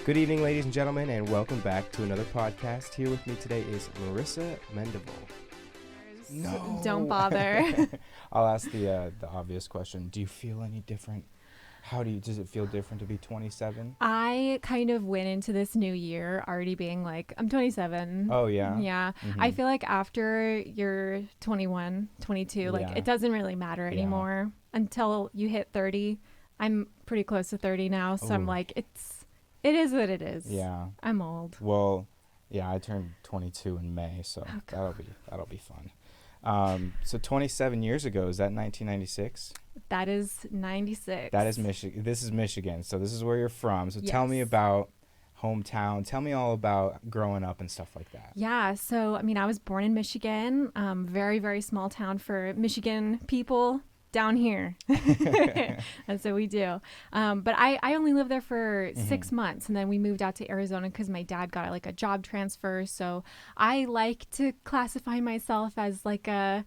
Good evening, ladies and gentlemen, and welcome back to another podcast. Here with me today is Marissa Mendeville. No. Don't bother. I'll ask the obvious question. Do you feel any different? Does it feel different to be 27? I kind of went into this new year already being like, I'm 27. Oh, yeah? Yeah. Mm-hmm. I feel like after you're 21, 22, like it doesn't really matter anymore until you hit 30. I'm pretty close to 30 now, so I'm like, it is what it is. Yeah. I'm old. Well, yeah, I turned 22 in May, so that'll be fun. So 27 years ago, is that 1996? That is 96. That is Michigan. This is Michigan, so this is where you're from. So Tell me about hometown. Tell me all about growing up and stuff like that. Yeah, so I mean, I was born in Michigan, very, very small town for Michigan people down here. That's what we do. But I only lived there for 6 months, and then we moved out to Arizona because my dad got like a job transfer. So I like to classify myself as like a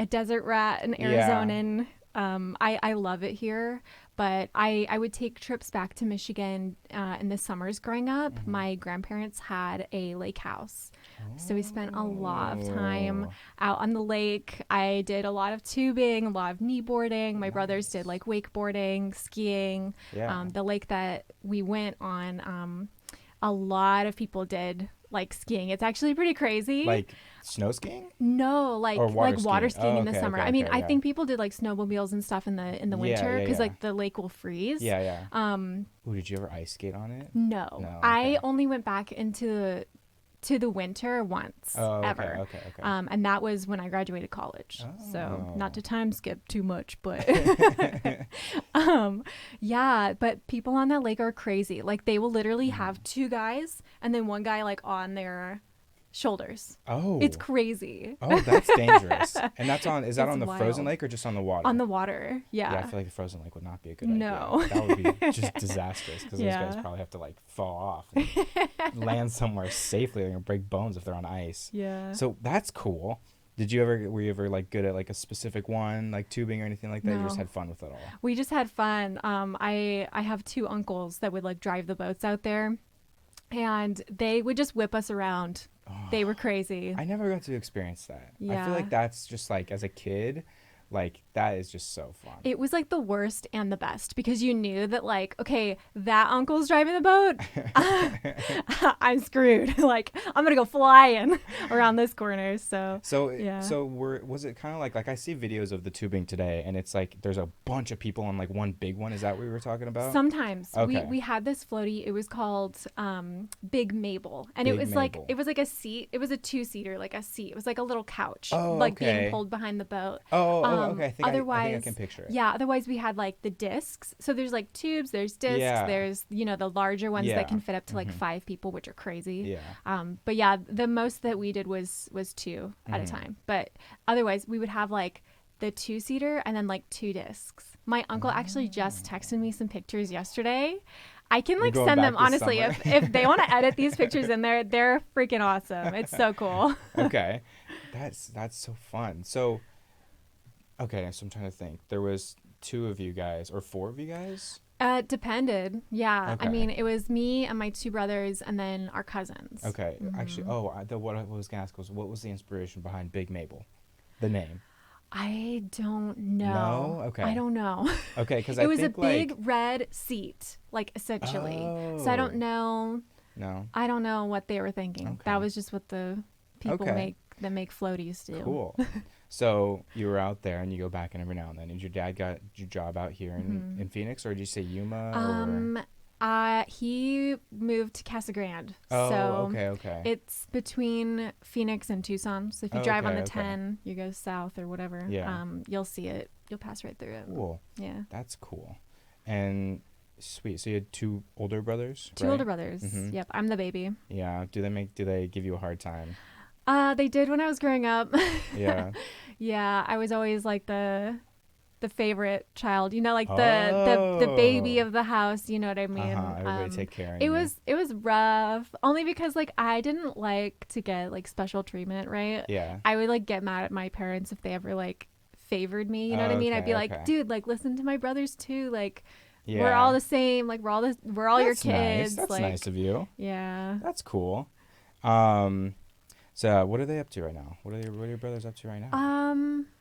desert rat, an Arizonan. Yeah. I love it here, but I would take trips back to Michigan in the summers growing up. My grandparents had a lake house. So we spent a lot of time out on the lake. I did a lot of tubing, a lot of kneeboarding. My brothers did like wakeboarding, skiing. Yeah. The lake that we went on, a lot of people did like skiing. It's actually pretty crazy. Like snow skiing? No, like water skiing in the summer. Okay, I mean, I think people did like snowmobiles and stuff in the winter because like the lake will freeze. Yeah. Ooh, did you ever ice skate on it? No. Okay. I only went back into the winter once ever. Okay. And that was when I graduated college. So not to time skip too much, but but people on that lake are crazy. Like they will literally have two guys and then one guy like on their shoulders. Oh, it's crazy. Oh, that's dangerous. And is that on the frozen lake or just on the water? On the water. Yeah. Yeah, I feel like the frozen lake would not be a good idea. No. That would be just disastrous because those guys probably have to like fall off and land somewhere safely. They're gonna break bones if they're on ice. Yeah. So that's cool. Were you ever like good at like a specific one, like tubing or anything like that? No. You just had fun with it all? We just had fun. I have two uncles that would like drive the boats out there, and they would just whip us around. They were crazy. I never got to experience that. Yeah. I feel like that's just like as a kid, like that is just so fun. It was like the worst and the best because you knew that like, okay, that uncle's driving the boat. I'm screwed. Like I'm going to go flying around this corner. So was it kind of like I see videos of the tubing today and it's like there's a bunch of people on like one big one. Is that what we were talking about? Sometimes. Okay. We had this floaty. It was called Big Mabel. And it was like a seat. It was a 2-seater, like a seat. It was like a little couch being pulled behind the boat. Okay. I think I can picture it. Yeah. Otherwise, we had like the discs. So there's like tubes, there's discs, there's the larger ones that can fit up to like 5 people, which are crazy. Yeah. But yeah, the most that we did was 2 at a time. But otherwise, we would have like the 2-seater and then like 2 discs. My uncle actually just texted me some pictures yesterday. I can like send them honestly if they want to edit these pictures in there. They're freaking awesome. It's so cool. Okay, that's so fun. So. Okay, so I'm trying to think. There was 2 of you guys or 4 of you guys? Depended. Yeah. Okay. I mean, it was me and my 2 brothers and then our cousins. Okay. Actually, what I was going to ask was what was the inspiration behind Big Mabel? The name. I don't know. No? Okay. I don't know. Okay, because it was a big red seat, like essentially. So I don't know. No. I don't know what they were thinking. Okay. That was just what the people that make floaties do. Cool. So you were out there and you go back in every now and then. Did your dad got your job out here in Phoenix, or did you say Yuma? He moved to Casa Grande. Oh, so okay. It's between Phoenix and Tucson. So if you drive on the 10, you go south or whatever. Yeah. You'll see it. You'll pass right through it. Cool. Yeah. That's cool. And sweet. So you had 2 older brothers, Two older brothers. Yep. I'm the baby. Yeah. Do they give you a hard time? They did when I was growing up. Yeah. Yeah, I was always like the favorite child, like the baby of the house, you know what I mean? Everybody take care of you. It was rough, only because like I didn't like to get like special treatment, right? Yeah. I would like get mad at my parents if they ever like favored me, you know what I mean? I'd be like, dude, like listen to my brothers too, like We're all the same. Like we're all your That's kids. nice. That's like, nice of you. Yeah. That's cool. So what are they up to right now? What are your brothers up to right now?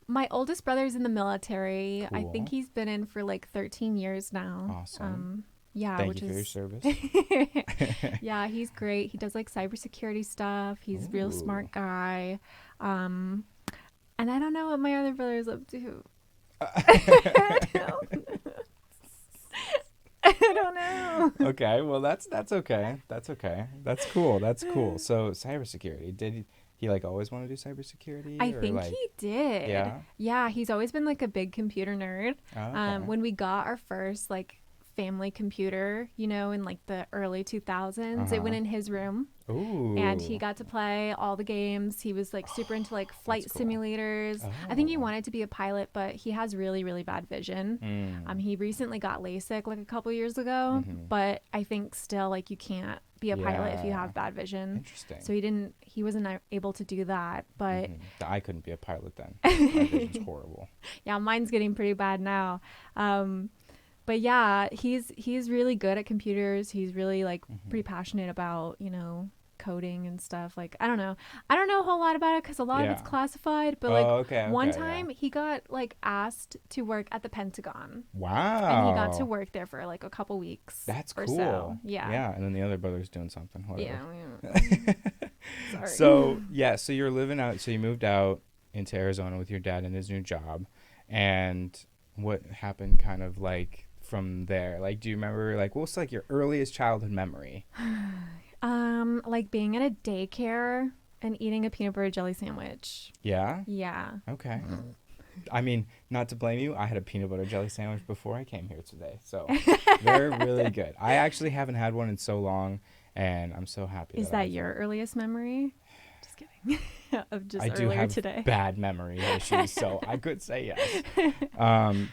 My oldest brother's in the military. I think Cool. he's been in for like 13 years now. Awesome. Yeah, Thank which you for your is service. yeah, he's great. He does like cybersecurity stuff. He's a real Ooh. smart guy. And I don't know what my other brother's up to. I don't know. Okay, well that's okay. That's okay. That's cool. That's cool. So cybersecurity. Did he like always want to do cybersecurity I or think like he did. yeah? Yeah, he's always been like a big computer nerd. Oh, okay. When we got our first like family computer, in like the early 2000s, it went in his room. Ooh. And he got to play all the games. He was like super into like flight That's cool. simulators. I think he wanted to be a pilot, but he has really, really bad vision. He recently got LASIK like a couple years ago, but I think still like you can't be a pilot if you have bad vision. Interesting. So he wasn't able to do that, but I couldn't be a pilot then. My vision's horrible. yeah, mine's getting pretty bad now. But yeah, he's really good at computers. He's really like pretty passionate about, coding and stuff. Like, I don't know a whole lot about it because a lot of it's classified, but like one time he got like asked to work at the Pentagon. Wow. And he got to work there for like a couple weeks. That's or cool. So. Yeah. And then the other brother's doing something. Whatever. Yeah. Sorry. So you're living out, so you moved out into Arizona with your dad and his new job. And what happened kind of like from there? Like, do you remember like what's like your earliest childhood memory? Like being at a daycare and eating a peanut butter jelly sandwich. Yeah? Yeah. Okay. I mean, not to blame you. I had a peanut butter jelly sandwich before I came here today. So they're really good. I actually haven't had one in so long, and I'm so happy. Is that your earliest memory? Just kidding. Of just I earlier do have today. bad memory issues, so I could say yes.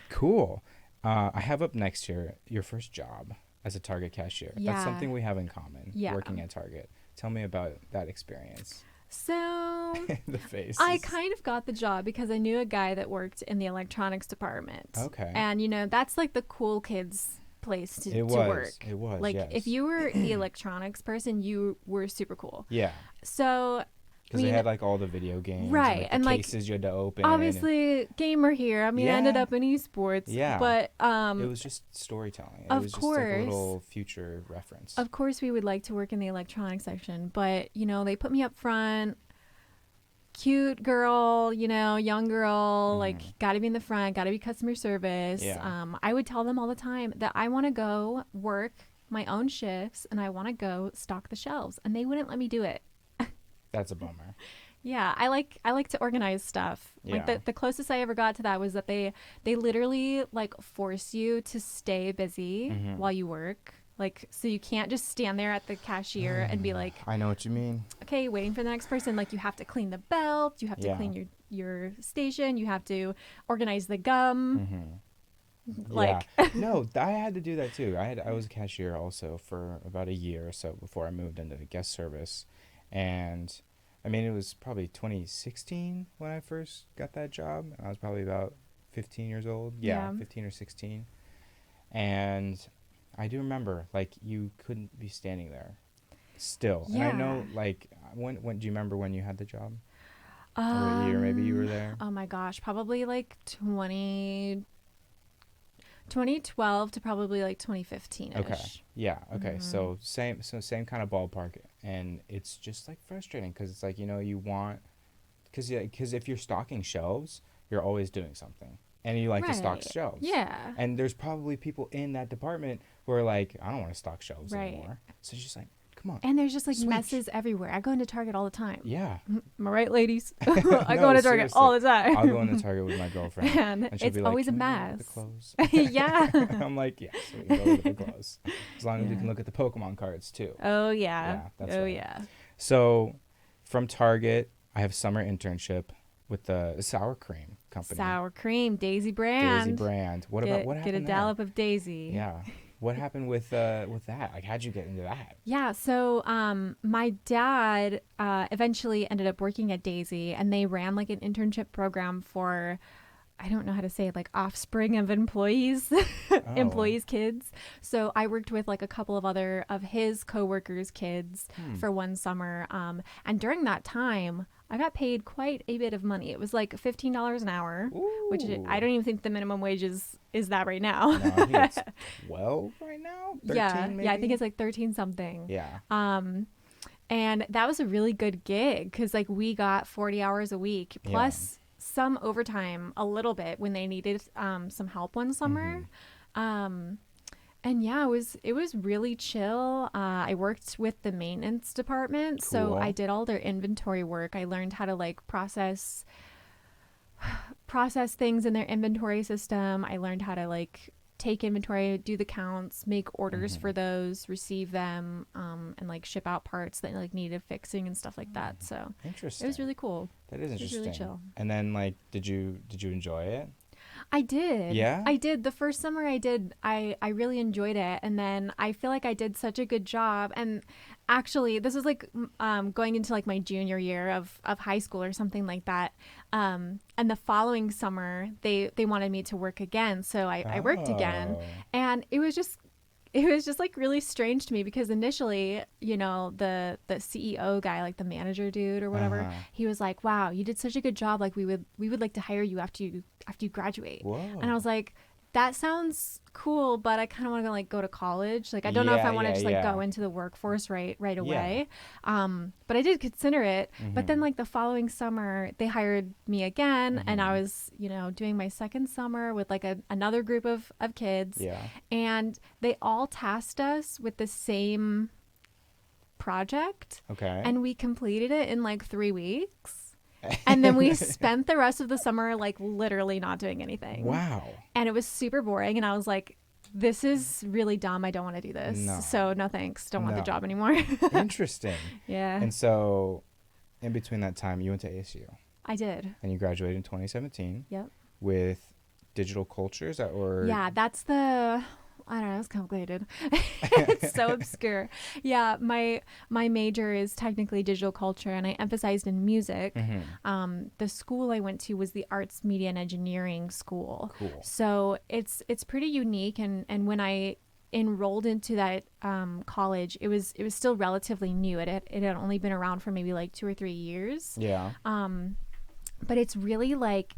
Cool. I have up next here your first job as a Target cashier. Yeah. That's something we have in common, Yeah. working at Target. Tell me about that experience. So The face. I kind of got the job because I knew a guy that worked in the electronics department. Okay. And, that's like the cool kids place to work. It was, like, yes. if you were the electronics person, you were super cool. Yeah. So... Because they had like all the video games, right? And like cases you had to open. Obviously, gamer here. I mean, I ended up in esports. Yeah, but it was just storytelling. It of was course, just like a little future reference. Of course, we would like to work in the electronics section, but they put me up front. Cute girl, young girl, like got to be in the front, got to be customer service. Yeah. I would tell them all the time that I want to go work my own shifts and I want to go stock the shelves, and they wouldn't let me do it. That's a bummer. Yeah, I like to organize stuff. Yeah. Like the closest I ever got to that was that they literally like force you to stay busy while you work. Like, so you can't just stand there at the cashier and be like, I know what you mean. Okay, waiting for the next person. Like, you have to clean the belt, you have to clean your station, you have to organize the gum. Like, no, I had to do that too. I was a cashier also for about a year or so before I moved into guest service. And I mean, it was probably 2016 when I first got that job. I was probably about 15 years old. Yeah, 15 or 16. And I do remember, like, you couldn't be standing there still. Yeah. And I know, like, when do you remember when you had the job? What year maybe you were there? Oh my gosh, probably like 2012 to probably like 2015-ish. Okay. Yeah. Okay. So same kind of ballpark, and it's just like frustrating because it's like you want because if you're stocking shelves, you're always doing something, and you like to stock shelves. Yeah. And there's probably people in that department who are like, I don't want to stock shelves anymore. So it's just like, come on. And there's just like messes everywhere. I go into Target all the time. Yeah. Am I right, ladies? I go into Target all the time. I'll go into Target with my girlfriend. And it's always a mess. The clothes? Yeah. I'm like, yes, we can go look at the clothes. As long as you can look at the Pokemon cards too. Oh, yeah. That's right. Yeah. So from Target, I have summer internship with the sour cream company. Sour cream, Daisy brand. What happened Get a dollop of Daisy. Yeah. What happened with that? Like, how'd you get into that? Yeah, so my dad eventually ended up working at Daisy, and they ran like an internship program for I don't know how to say it, like offspring of employees, Oh. employees' kids. So I worked with like a couple of other of his coworkers' kids Hmm. for one summer. And during that time, I got paid quite a bit of money. It was like $15 an hour, which I Ooh. don't even think the minimum wage is that right now. No, I think it's 12 right now. Yeah, 13 yeah, I think maybe. it's like 13 something. Yeah. And that was a really good gig because like we got 40 hours a week Yeah. plus some overtime a little bit when they needed some help one Mm-hmm. summer. Um, and yeah, it was really chill. I worked with the maintenance department, so I Cool. did all their inventory work. I learned how to like process things in their inventory system. I learned how to like take inventory, do the counts, make orders Mm-hmm. for those, receive them, and like ship out parts that like needed fixing and stuff like that. So it was Interesting. really cool. That is It was really interesting. chill. And then like did you enjoy it? I did. Yeah? I did. The first summer I did, I really enjoyed it. And then I feel like I did such a good job. And actually, this was like going into like my junior year of high school or something like that. And the following summer, they wanted me to work again. So I worked again. Oh. And it was just like really strange to me because initially, the CEO guy, like the manager dude or whatever, Uh-huh. he was like, "Wow, you did such a good job. Like we would like to hire you after you graduate." And I Whoa. was like, "That sounds cool, but I kind of want to like go to college. Like I don't know if I Yeah, want to yeah, just like yeah. go into the workforce right Yeah. away." But I did consider it. But then Mm-hmm. like the following summer, they hired me again, and I Mm-hmm. was doing my second summer with like another group of kids, Yeah. and they all tasked us with the same project, Okay. and we completed it in like 3 weeks. And then we spent the rest of the summer like literally not doing anything. Wow. And it was super boring. And I was like, this is really dumb. I don't want to do this. No. So no thanks. Don't want the No. job anymore. Interesting. Yeah, And so in between that time you went to ASU I did. and you graduated in 2017 Yep. with digital culture, is that or Yeah, that's the. I don't know. It's complicated. It's so obscure. Yeah, my major is technically digital culture, and I emphasized in music. Mhm. The school I went to was the Arts, Media, and Engineering School. Cool. So it's pretty unique. And when I enrolled into that college, it was still relatively new. It had only been around for maybe like 2 or 3 years. Yeah. But it's really like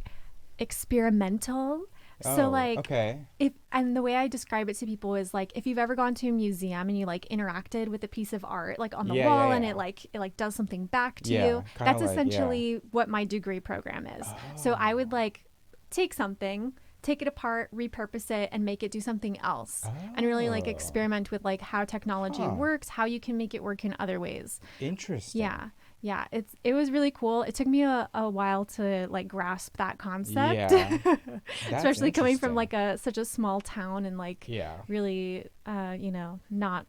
experimental. So Oh, like okay. if and the way I describe it to people is like if you've ever gone to a museum and you like interacted with a piece of art like on the Yeah, yeah, wall and yeah. it like does something back to Yeah, you, kinda that's like, yeah. essentially what my degree program is. So I would like take something, take it apart, repurpose it, and make it do something else, and really like Oh. experiment with like how technology Huh. works, how you can make it work in other ways. Interesting. Yeah. Yeah, it was really cool. It took me a while to like grasp that concept. Yeah. That's Especially coming from interesting. like such a small town and like Yeah. really not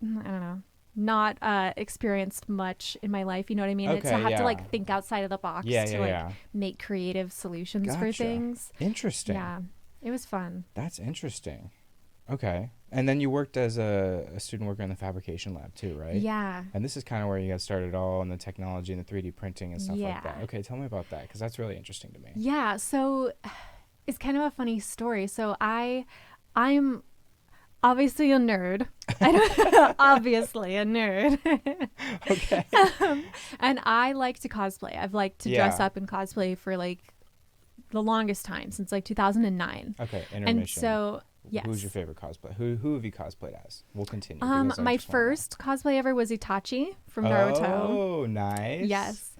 I don't know, not experienced much in my life, you know what I mean? To Okay, have to yeah. like think outside of the box Yeah, to yeah, like yeah. make creative solutions for Gotcha. things. Interesting. Yeah. It was fun. That's interesting. Okay. And then you worked as a student worker in the fabrication lab too, right? Yeah. And this is kind of where you got started all in the technology and the 3D printing and stuff like that. Yeah. Okay, tell me about that because that's really interesting to me. Yeah, so it's kind of a funny story. So I'm obviously a nerd. Obviously a nerd. Okay. And I like to cosplay. I've liked to dress Yeah. up and cosplay for like the longest time, since like 2009. Okay, intermission. And so, yes. Who's your favorite cosplay? Who have you cosplayed as? We'll continue. because I My just wanna know. first cosplay ever was Itachi from Naruto. Oh, nice. Yes.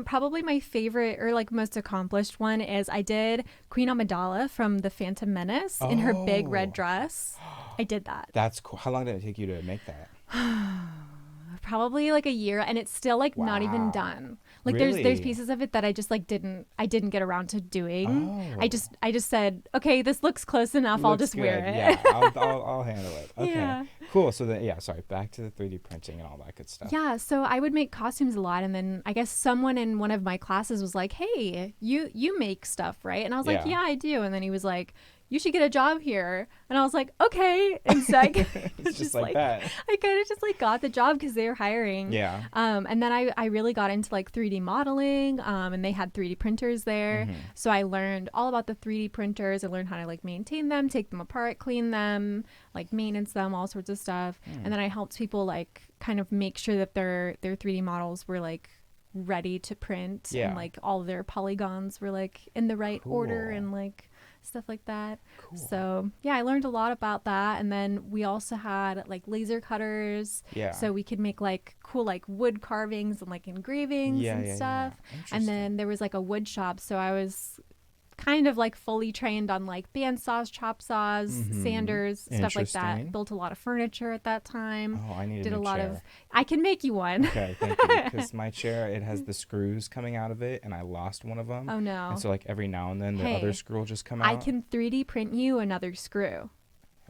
Probably my favorite or like most accomplished one is I did Queen Amidala from The Phantom Menace in her big red Oh. dress. I did that. That's cool. How long did it take you to make that? Probably like a year, and it's still like not even Wow. done. Like there's Really? pieces of it that I just like didn't get around to doing. Oh. I just said, okay, this looks close enough. I'll Looks just wear good. it. Yeah, I'll handle it. Okay. Yeah. Cool. So then, yeah, sorry. Back to the 3D printing and all that good stuff. Yeah, so I would make costumes a lot, and then I guess someone in one of my classes was like, "Hey, you make stuff, right?" And I was like, Yeah. "Yeah, I do." And then he was like, you should get a job here. And I was like, okay. And so It's just like that. I kind of just like got the job because they were hiring. Yeah. And then I really got into like 3D modeling, and they had 3D printers there. So I learned all about the 3D printers. I learned how to like maintain them, take them apart, clean them, like maintenance them, all sorts of stuff. And then I helped people like kind of make sure that their 3D models were like ready to print, and like all of their polygons were like in the right order, and like stuff like that. So yeah, I learned a lot about that. And then we also had like laser cutters, so we could make like cool like wood carvings and like engravings and stuff. And then there was like a wood shop, so I was kind of like fully trained on like bandsaws, chop saws, sanders, stuff like that. Built a lot of furniture at that time. Oh, I need a lot of. I can make you one. Okay, thank you. Because my chair, it has the screws coming out of it, and I lost one of them. Oh no! And so like every now and then, the other screw will just come out. I can 3D print you another screw.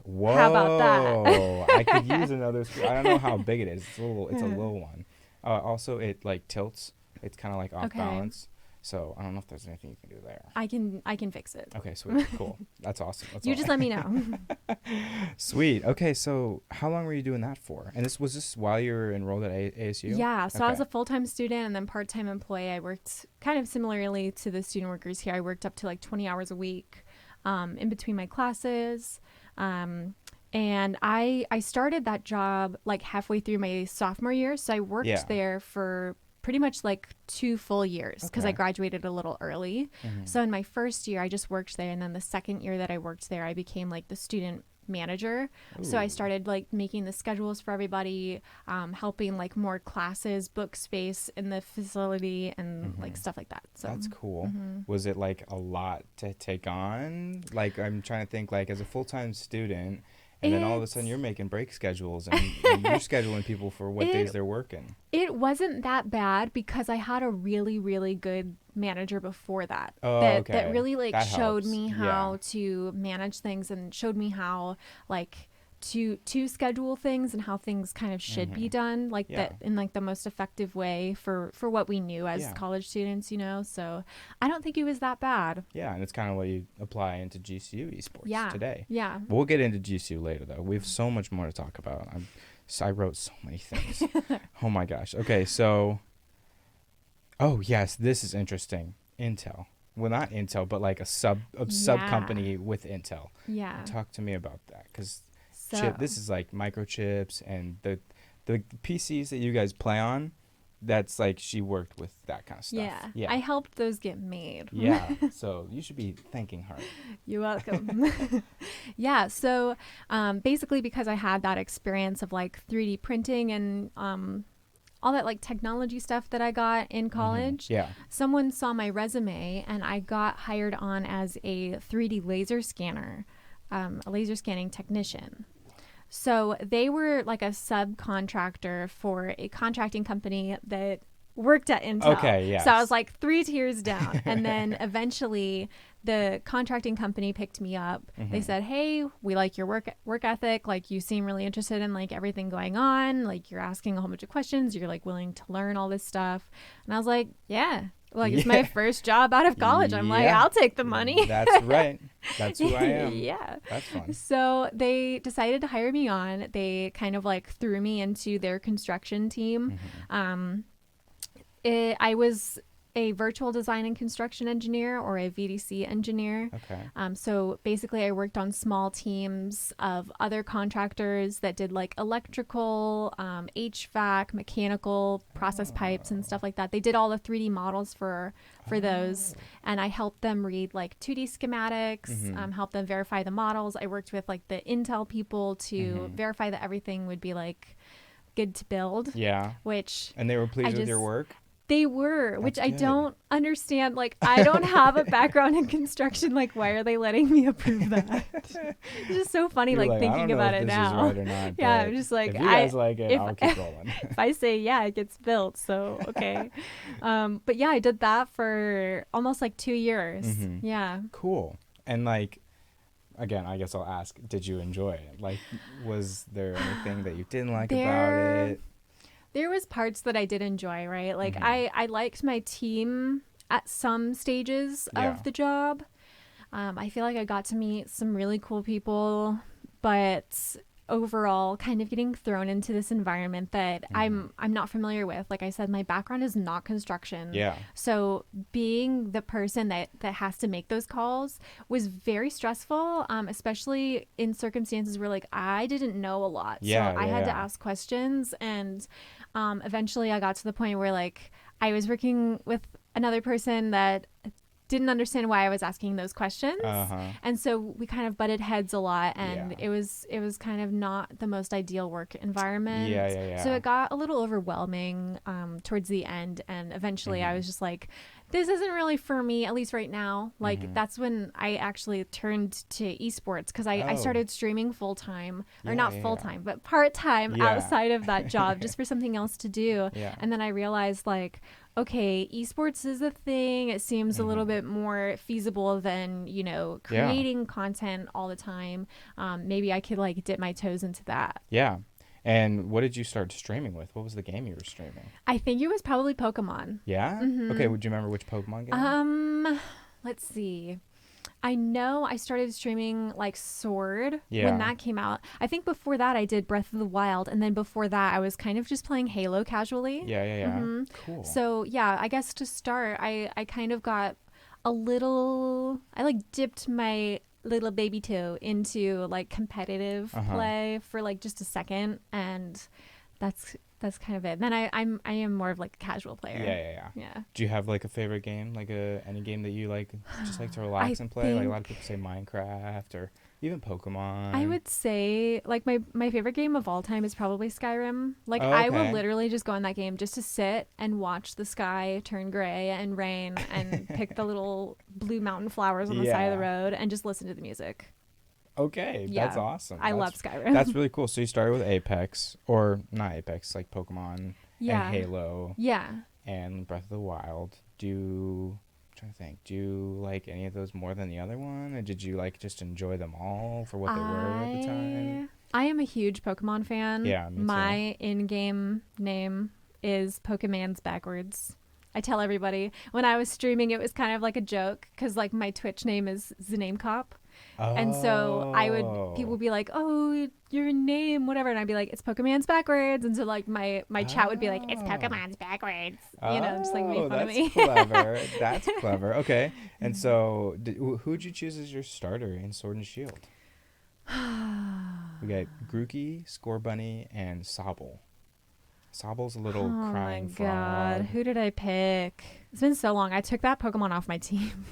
Whoa! How about that? I could use another screw. I don't know how big it is. It's a little one. Also, it like tilts. It's kind of like off balance. So I don't know if there's anything you can do there. I can fix it. Okay, sweet, cool. That's awesome. You just let me know. Sweet. Okay, so how long were you doing that for? And was this while you were enrolled at ASU? Yeah, so I was a full-time student and then part-time employee. I worked kind of similarly to the student workers here. I worked up to like 20 hours a week in between my classes. And I started that job like halfway through my sophomore year. So I worked there for pretty much like 2 full years because I graduated a little early. So in my first year, I just worked there. And then the second year that I worked there, I became like the student manager. Ooh. So I started like making the schedules for everybody, helping like more classes, book space in the facility, and like stuff like that. So that's cool. Was it like a lot to take on? Like I'm trying to think, like as a full-time student, and then all of a sudden you're making break schedules and you're scheduling people for what days they're working. It wasn't that bad because I had a really, really good manager before that. Oh, that really like that showed helps. me how to manage things and showed me how like to schedule things and how things kind of should be done like that in like the most effective way for what we knew as college students, you know. So I don't think it was that bad. Yeah, and it's kind of what you apply into GCU Esports today. Yeah. We'll get into GCU later though. We have so much more to talk about. I wrote so many things. Oh my gosh. Okay, so oh yes, this is interesting. Intel. Well, not Intel, but like a sub company with Intel. Yeah. Talk to me about that, because this is like microchips and the PCs that you guys play on. That's like she worked with that kind of stuff. Yeah. I helped those get made. Yeah. So you should be thanking her. You're welcome. Yeah. So basically because I had that experience of like 3D printing and all that like technology stuff that I got in college. Yeah. Someone saw my resume and I got hired on as a 3D laser scanner, a laser scanning technician. So they were like a subcontractor for a contracting company that worked at Intel. Okay, yes. So I was like 3 tiers down. And then eventually the contracting company picked me up. They said, hey, we like your work ethic. Like you seem really interested in like everything going on. Like you're asking a whole bunch of questions. You're like willing to learn all this stuff. And I was like, yeah. Like it's my first job out of college. I'm like, I'll take the money. That's right. That's who I am. Yeah. That's fun. So they decided to hire me on. They kind of like threw me into their construction team. I was a virtual design and construction engineer, or a VDC engineer. Okay. So basically I worked on small teams of other contractors that did like electrical, HVAC, mechanical, process pipes and stuff like that. They did all the 3D models for those, and I helped them read like 2D schematics, help them verify the models. I worked with like the Intel people to verify that everything would be like good to build. Yeah. And they were pleased with your work? They were, which I don't understand. Like, I don't have a background in construction. Like, why are they letting me approve that? It's just so funny, You're like thinking about it now. Is right or not, yeah, I'm just like, if you guys like it, I'll keep rolling. If I say yeah, it gets built. So okay, but yeah, I did that for almost like 2 years. Yeah. Cool. And like, again, I guess I'll ask, did you enjoy it? Like, was there anything that you didn't like about it? There was parts that I did enjoy, right? Like I liked my team at some stages of the job. I feel like I got to meet some really cool people, but overall kind of getting thrown into this environment that I'm not familiar with. Like I said, my background is not construction. Yeah. So being the person that has to make those calls was very stressful, especially in circumstances where like I didn't know a lot. So Yeah, I yeah, had to yeah. ask questions, and eventually I got to the point where like I was working with another person that didn't understand why I was asking those questions. Uh-huh. And so we kind of butted heads a lot, Yeah. and it was kind of not the most ideal work Yeah, environment. yeah, So yeah. it got a little overwhelming towards the end, and eventually I Mm-hmm. was just like, this isn't really for me, at least right now. Like Mm-hmm. that's when I actually turned to esports, because I Oh, started streaming full time, or yeah, not yeah, full yeah. time, but part time Yeah. outside of that job, just for something else to do. Yeah. And then I realized like, okay, esports is a thing. It seems a little Mm-hmm. bit more feasible than, Yeah. creating content all the time. Maybe I could like dip my toes into that. Yeah. And what did you start streaming with? What was the game you were streaming? I think it was probably Pokemon. Yeah? Okay, Mm-hmm. would you remember which Pokemon game? Um, let's see. I know I started streaming like Sword when Yeah. that came out. I think before that I did Breath of the Wild, and then before that I was kind of just playing Halo casually. Yeah, yeah, yeah. Mm-hmm. Cool. So yeah, I guess to start, I kind of got a little. I like dipped my little baby toe into like competitive Uh-huh. play for like just a second, and that's kind of it. Then I am more of like a casual Yeah, player. yeah, yeah. Yeah. Do you have like a favorite game? Like any game that you like just like to I relax and play? Like a lot of think people say Minecraft or even I Pokemon. would say like my favorite game of all time is probably Skyrim. Like Oh, I will okay. literally just go in that game just to sit and watch the sky turn gray and rain and pick the little blue mountain flowers on the side of the Yeah. road and just listen to the music. Okay, that's Yeah. awesome. I love That's Skyrim. really cool. So you started with Apex or not Apex, like Pokemon and Yeah. Halo Yeah. and Breath of the Wild. I'm trying to think. Do you like any of those more than the other one, or did you like just enjoy them all for what they were at the time? I am a huge Pokemon fan. Yeah, me too. My in-game name is Pokemon's backwards. I tell everybody when I was streaming, it was kind of like a joke because like my Twitch name is the name cop. And so people Oh. would be like, oh, your name, whatever. And I'd be like, it's Pokemon's backwards. And so like my chat would be like, it's Oh. Pokemon's backwards, just like make Oh, fun of that's me. clever. That's clever. Okay. And so, who'd you choose as your starter in Sword and Shield? We got Grookey, Scorbunny, and Sobble. Sobble's a Oh little my crying god, frog. who did I pick? It's been so long. I took that Pokemon off my team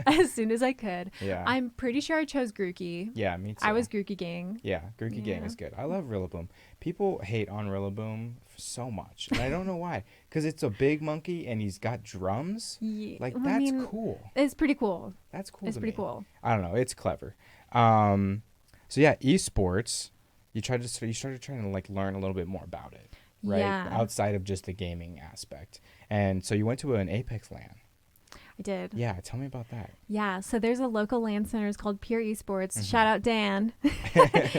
as soon as I could. Yeah. I'm pretty sure I chose Grookey. Yeah, me I too. was Grookey gang. Yeah, Grookey Gang Yeah. is good. I love Rillaboom. People hate on Rillaboom so much, and I don't know why. Because it's a big monkey and he's got drums. Yeah, Like, well, I that's mean, cool. it's pretty cool. That's cool It's to pretty me. cool. I don't know. It's clever. So yeah, esports. You started trying to like learn a little bit more about it, right? Yeah, Outside of just the gaming aspect. And so you went to an Apex LAN. I did. Yeah, tell me about that. Yeah, so there's a local LAN center. It's called Pure Esports. Mhm. Shout out Dan.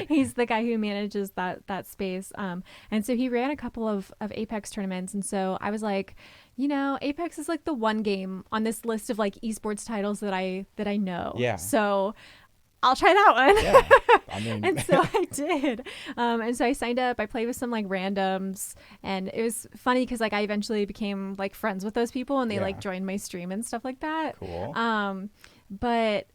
He's the guy who manages that space. And so he ran a couple of Apex tournaments. And so I was like, Apex is like the one game on this list of like esports titles that I know. Yeah. So I'll try that one. Yeah. I mean, And so I did. And so I signed up. I played with some like randoms, and it was funny because like I eventually became like friends with those people, and they Yeah. like joined my stream and stuff like that. cool. But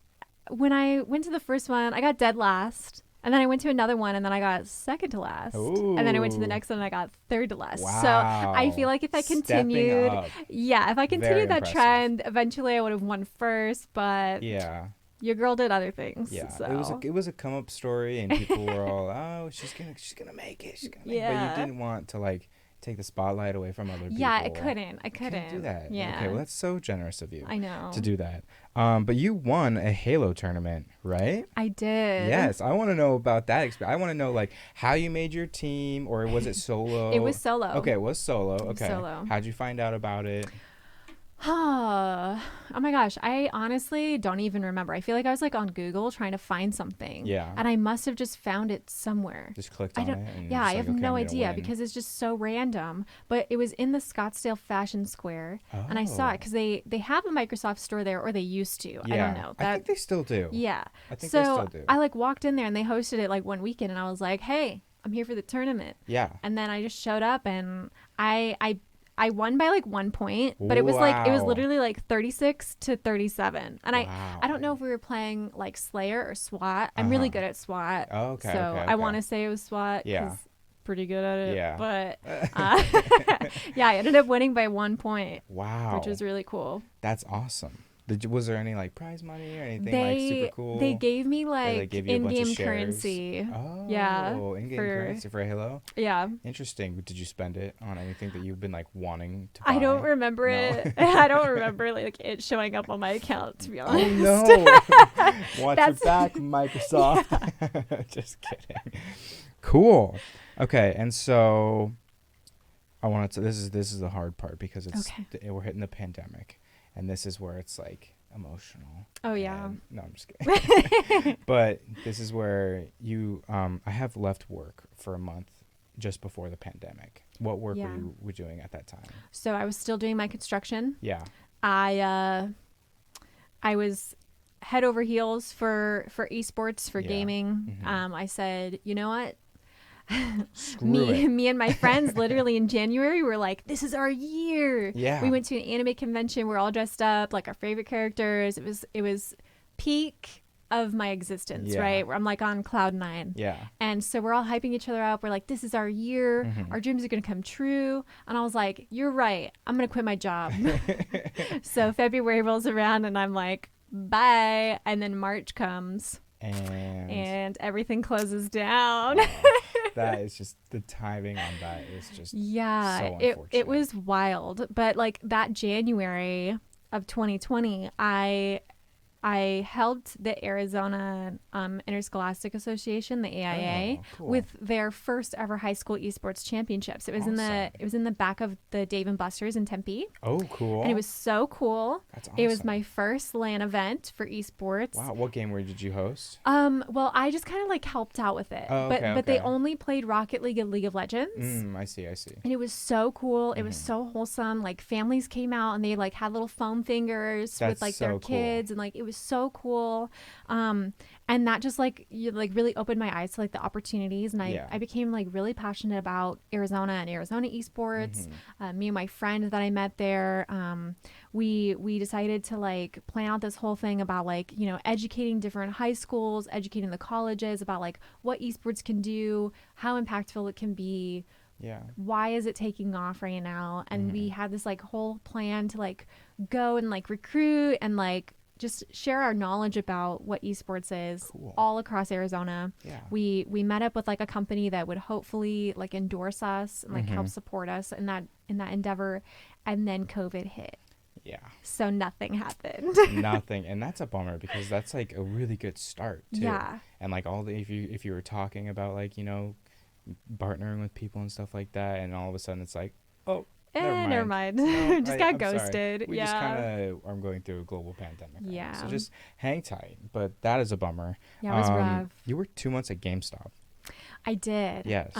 when I went to the first one, I got dead last. And then I went to another one, and then I got second to last. And then I went to the Ooh. next one, and I got third to last. Wow. So I feel like if I Stepping continued, up. yeah, if I Very continued that impressive. trend, eventually I would have won first. But Yeah. your girl did other things. Yeah. So. It was a come up story and people were all, "Oh, she's gonna make it. She's gonna make it." But Yeah. you didn't want to like take the spotlight away from other people. Yeah, I couldn't. I Couldn't couldn't do that. Yeah. Okay, well that's so generous of you I know. to do that. But you won a Halo tournament, right? I did. Yes, I want to know about that experience. I want to know like how you made your team, or was it solo? It was solo. Okay, it was solo. was Okay. solo. How'd you find out about it? Oh my gosh, I honestly don't even remember. I feel like I was like on Google trying to find something. Yeah. And I must have just found it somewhere. Just clicked I on don't it and you're Yeah, I just have like, okay, no I'm gonna idea win. because it's just so random. But it was in the Scottsdale Fashion Square and I saw Oh. it cuz they have a Microsoft store there, or they used to. I don't Yeah. know. I think they still do. Yeah. I think they So still do. I like walked in there and they hosted it like one weekend and I was like, "Hey, I'm here for the tournament." Yeah. And then I just showed up and I won by like 1 point, but it was Wow. literally like 36-37. And I Wow. don't know if we were playing like Slayer or SWAT. I'm really Uh-huh. good at SWAT. Oh, okay, So okay, I okay. want to say it was SWAT Yeah. cuz pretty good at it. Yeah. But yeah, I ended up winning by 1 point, which Wow. was really cool. That's awesome. Was there any like prize money or anything like super They cool? gave me They like like gave you a bunch of in-game shares. currency. Yeah, Oh, in-game for currency for Halo. yeah. Interesting. Did you spend it on anything that you've been like wanting to I don't buy? remember No. it. I don't remember like it showing up on my account, to be Oh honest. no. Watch your That's back, Microsoft. Just kidding. Cool. Okay, and so I wanted to. This is the hard part because Okay. we're hitting the pandemic, and this is where it's like emotional. Oh yeah. And, no, I'm just kidding. But this is where I have left work for a month just before the pandemic. What work Yeah. were you doing at that time? So I was still doing my construction. Yeah. I was head over heels for esports, for Yeah. gaming. Mhm. I said, you know what? Screw it. Me and my friends literally in January were like, this is our year. Yeah. We went to an anime convention. We're all dressed up like our favorite characters. It was peak of my existence, Yeah. right? Where I'm like on cloud 9. Yeah. And so we're all hyping each other up. We're like, this is our year. Mhm. Our dreams are going to come true. And I was like, you're right. I'm going to quit my job. So February rolls around and I'm like, bye. And then March comes and everything closes down. Wow. That is just the timing on that is just Yeah, so it unfortunate. was wild. But like that January of 2020, I helped the Arizona Interscholastic Association, the AIA, Oh, cool. with their first ever high school esports championships. It was in the back of the Dave and Buster's in Tempe. Oh, cool. And it was so cool. That's awesome. It was my first LAN event for esports. Wow, what game did you host? Well, I just kind of like helped out with it. Oh, okay, but they okay. only played Rocket League and League of Legends. I see. And it was so cool. It was so wholesome. Like families came out and they like had little foam fingers with That's like so their cool. kids, and like it was so cool. And that just like really opened my eyes to like the opportunities, and Yeah. I became like really passionate about Arizona and Arizona esports. Me and my friend that I met there, we decided to like plan out this whole thing about like, you know, educating different high schools, educating the colleges about like what esports can do, how impactful it can be, Yeah. why is it taking off right now. And we had this like whole plan to like go and like recruit and like just share our knowledge about what esports is Cool. all across Arizona. Yeah. We met up with like a company that would hopefully like endorse us and like help support us in that endeavor, and then COVID hit. Yeah. So nothing happened. Nothing, and that's a bummer because that's like a really good start too. Yeah. And like if you were talking about like, you know, partnering with people and stuff like that, and all of a sudden it's like, oh, Never mind. No, Just got I'm sorry. ghosted. We yeah. just kind of are going through a global pandemic. Right now. Yeah. So just hang tight. But that is a bummer. Yeah, it was rough. You were 2 months at GameStop. I did. Yes.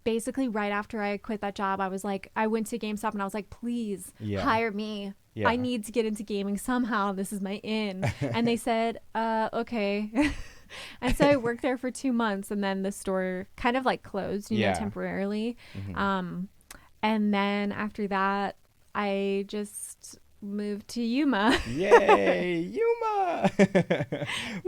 Basically right after I quit that job, I went to GameStop and I was like, please hire me. Yeah. I need to get into gaming somehow. This is my in. And they said, okay. And so I worked there for 2 months, and then the store kind of like closed, you know, temporarily. And then after that, I just moved to Yuma. Yay, Yuma!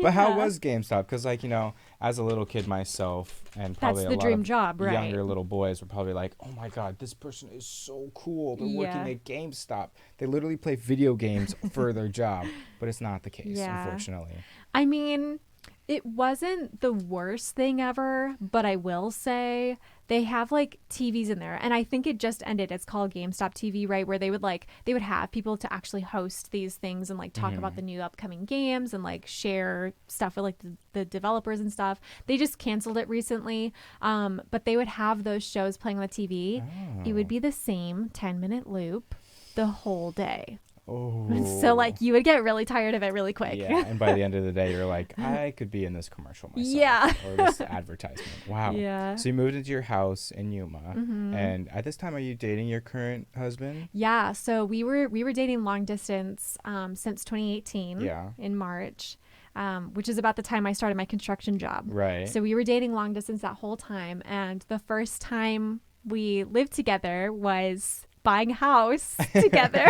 But how Yeah. was GameStop? Because, like, you know, as a little kid myself, and probably That's a the lot dream of job, right? younger little boys were probably like, oh my God, this person is so cool. They're working Yeah. at GameStop. They literally play video games for their job. But it's not the case, Yeah. unfortunately. I mean, it wasn't the worst thing ever, but I will say they have like TVs in there, and I think it just ended. It's called GameStop TV, right? Where they would have people to actually host these things and like talk about the new upcoming games and like share stuff with like the developers and stuff. They just canceled it recently, but they would have those shows playing on the TV. It would be the same 10-minute loop the whole day. Oh. So like you would get really tired of it really quick. Yeah, and by the end of the day, you're like, I could be in this commercial myself. Yeah. Or this advertisement. Wow. Yeah. So you moved into your house in Yuma, Mm-hmm. and at this time, are you dating your current husband? Yeah, so we were dating long distance since 2018 Yeah. in March, which is about the time I started my construction job. Right. So we were dating long distance that whole time, and the first time we lived together was buying a house together.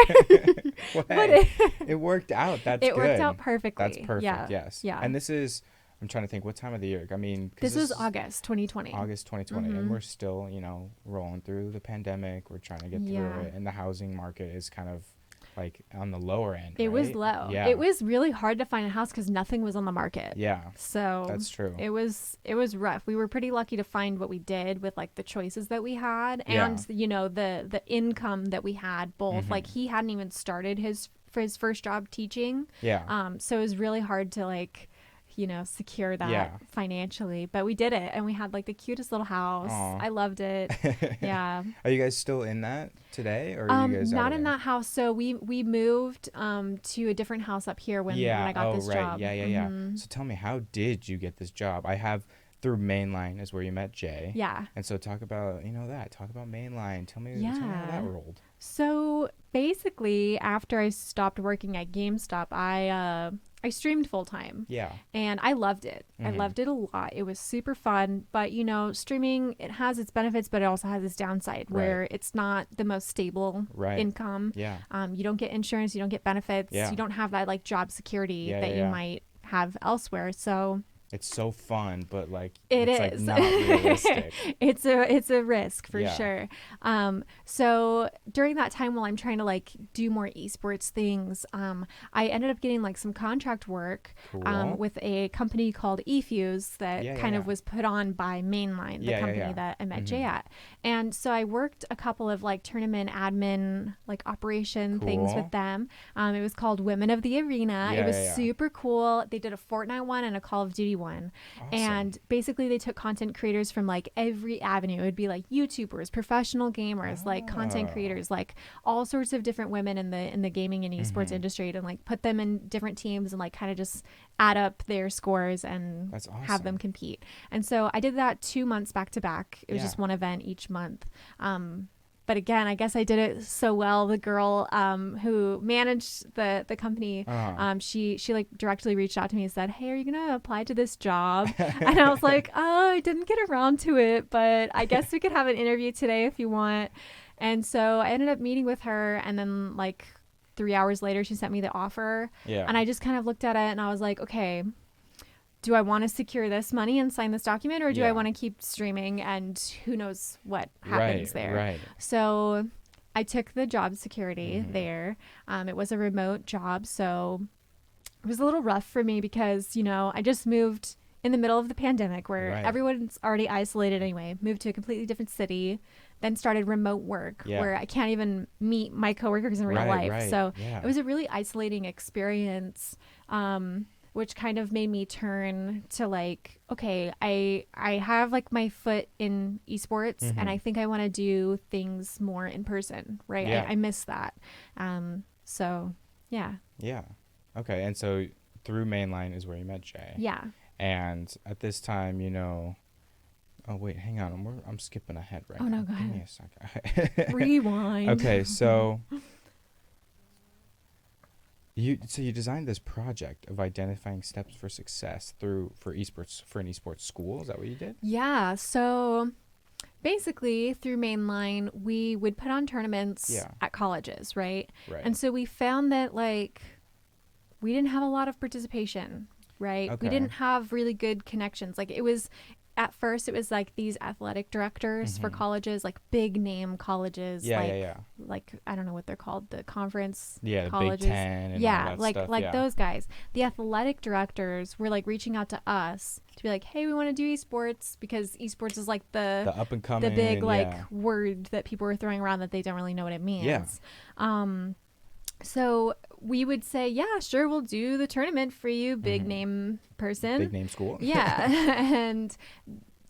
Well, But hey, it worked out. That's it good. worked out perfectly. That's perfect. Yeah. Yes. Yeah. And this is, I'm trying to think, what time of the year? I mean, 'cause This was August 2020. August 2020, and Mhm. we're still, rolling through the pandemic. We're trying to get Yeah. through it, and the housing market is kind of like on the lower end. It was right? low. Yeah. It was really hard to find a house because nothing was on the market. Yeah, So that's true. it was rough. We were pretty lucky to find what we did with like the choices that we had Yeah. and the income that we had both. Mhm. Like he hadn't even started his first job teaching. Yeah. So it was really hard to like secure that Yeah. financially, but we did it and we had like the cutest little house. Aw. I loved it. Yeah. Are you guys still in that today, or are you guys out Not of in there? that house. So we moved to a different house up here when I got this right. job. Yeah. Mhm. So tell me, how did you get this job? I have through Mainline is where you met Jay. Yeah. And so talk about talk about Mainline. Tell me how Yeah. that rolled. So basically, after I stopped working at GameStop, I streamed full time, Yeah. and I loved it. I Mhm. loved it a lot. It was super fun, but streaming, it has its benefits, but it also has its downside where it's not the most stable Right. income. Yeah. You don't get insurance, you don't get benefits, Yeah. you don't have that like job security Yeah, that yeah, you yeah. might have elsewhere. So It's so fun, but like it it's is. like not realistic. It's a risk for Yeah. sure. So during that time while I'm trying to like do more esports things, I ended up getting like some contract work Cool. with a company called eFuse that Yeah, kind of yeah. was put on by Mainline, the Yeah, yeah, company yeah. that I met Mhm. Jay at. And so I worked a couple of like tournament admin like operation things Cool. with them. It was called Women of the Arena. Yeah, It was yeah, yeah. super cool. They did a Fortnite one and a Call of Duty one. Awesome. And basically they took content creators from like every avenue. It would be like YouTubers, professional gamers, like content Oh. creators, like all sorts of different women in the gaming and esports Mhm. industry, and like put them in different teams and like kind of just add up their scores and That's have them awesome. compete. And so I did that 2 months back to back. It was Yeah. just one event each month. But again, I guess I did it so well. The girl who managed the company, Uh-huh. she like directly reached out to me and said, "Hey, are you gonna apply to this job?" And I was like, "Oh, I didn't get around to it, but I guess we could have an interview today if you want." And so I ended up meeting with her, and then like 3 hours later, she sent me the offer, Yeah. and I just kind of looked at it and I was like, "Okay, do I want to secure this money and sign this document, or do I Yeah. want to keep streaming and who knows what happens there?" Right. So I took the job security Mhm. there. It was a remote job, so it was a little rough for me because, I just moved in the middle of the pandemic where Right. everyone's already isolated anyway, moved to a completely different city, then started remote work Yeah. where I can't even meet my coworkers in real Right, life. right. So Yeah. it was a really isolating experience. Which kind of made me turn to like, okay, I have like my foot in esports, Mhm. and I think I want to do things more in person, right? Yeah. I miss that. So yeah. Yeah. Okay. And so through Mainline is where you met Jay. Yeah. And at this time, oh wait, hang on. I'm skipping ahead right Oh, now. no, go Give me ahead. a second. Rewind. Okay, so you designed this project of identifying steps for success for an esports school. Is that what you did? Yeah. So basically through Mainline, we would put on tournaments Yeah. at colleges, right? Right. And so we found that like we didn't have a lot of participation, right? Okay. We didn't have really good connections. Like at first it was like these athletic directors for Mhm. colleges, like big name colleges, Yeah, like yeah, yeah. like I don't know what they're called, the conference Yeah, the colleges. Big Ten and Yeah, all that like stuff. like yeah. those guys. The athletic directors were like reaching out to us to be like, "Hey, we want to do esports," because esports is like The up and coming. the big like yeah. word that people were throwing around that they don't really know what it means. Yeah. So we would say, "Yeah, sure, we'll do the tournament for you, big Mhm. name person." Big name school. Yeah. And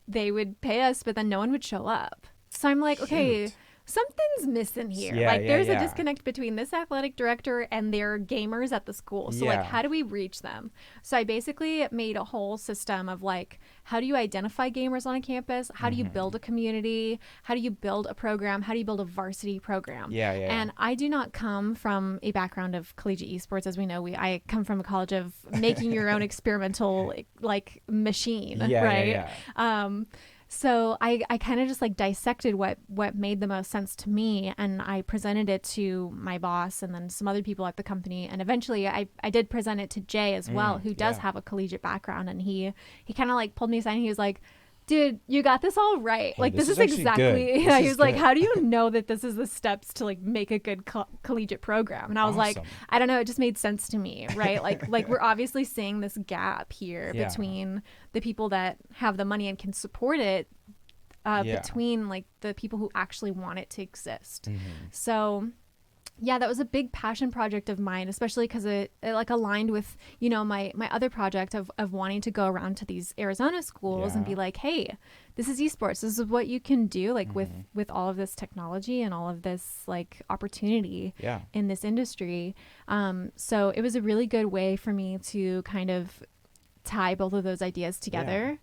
they would pay us, but then no one would show up. So I'm like, okay, Shoot. something's missing here. Yeah, Like, yeah, there's a yeah. disconnect between this athletic director and their gamers at the school. So, like, Yeah. how do we reach them? So, I basically made a whole system of like, how do you identify gamers on a campus? How do you build a community? How do you build a program? How do you build a varsity program? Yeah, yeah. And I do not come from a background of collegiate esports, as we know. I come from a college of making your own experimental like machine, Yeah, right? yeah, yeah. So I kind of just like dissected what made the most sense to me, and I presented it to my boss and then some other people at the company, and eventually I did present it to Jay as well, who does yeah. have a collegiate background, and he kind of like pulled me aside and he was like, dude, you got this all right. Hey, Like, this this is is actually good. exactly, This yeah, he is was like, good. how do you know that this is the steps to like make a good collegiate program? And I was like, Awesome. I don't know. It just made sense to me, right? Like we're obviously seeing this gap here Yeah. between the people that have the money and can support it, Yeah. between like the people who actually want it to exist. Mm-hmm. So yeah, that was a big passion project of mine, especially because it like aligned with, you know, my other project of wanting to go around to these Arizona schools and Yeah. be like, hey, this is esports. This is what you can do, like Mm-hmm. with all of this technology and all of this like opportunity Yeah. in this industry. So it was a really good way for me to kind of tie both of those ideas together.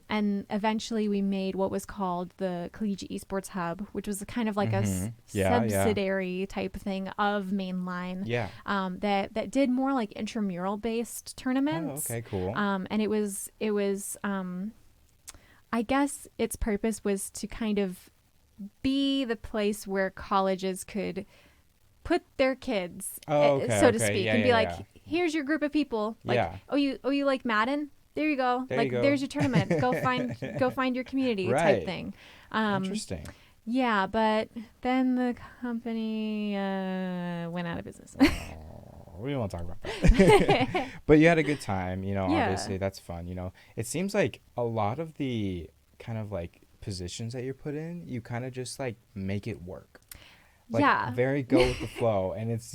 And eventually we made what was called the Collegiate Esports Hub, which was kind of like a Yeah, yeah. subsidiary type thing of Mainline. Yeah. That did more like intramural based Oh, tournaments. okay, cool. And it was I guess its purpose was to kind of be the place where colleges could put their kids, Oh, okay, so to okay. speak, Yeah, and be yeah, like, yeah. here's your group of people. Like, Yeah. oh, you like Madden? There you go. There like, you go. there's your tournament. Go find your community Right. type thing. Interesting. Yeah, but then the company went out of business. Oh, we don't want to talk about that. But you had a good time, you know, Yeah. obviously that's fun, you know. It seems like a lot of the kind of like positions that you're put in, you kind of just like make it work. Like, Yeah. very go with the flow, and it's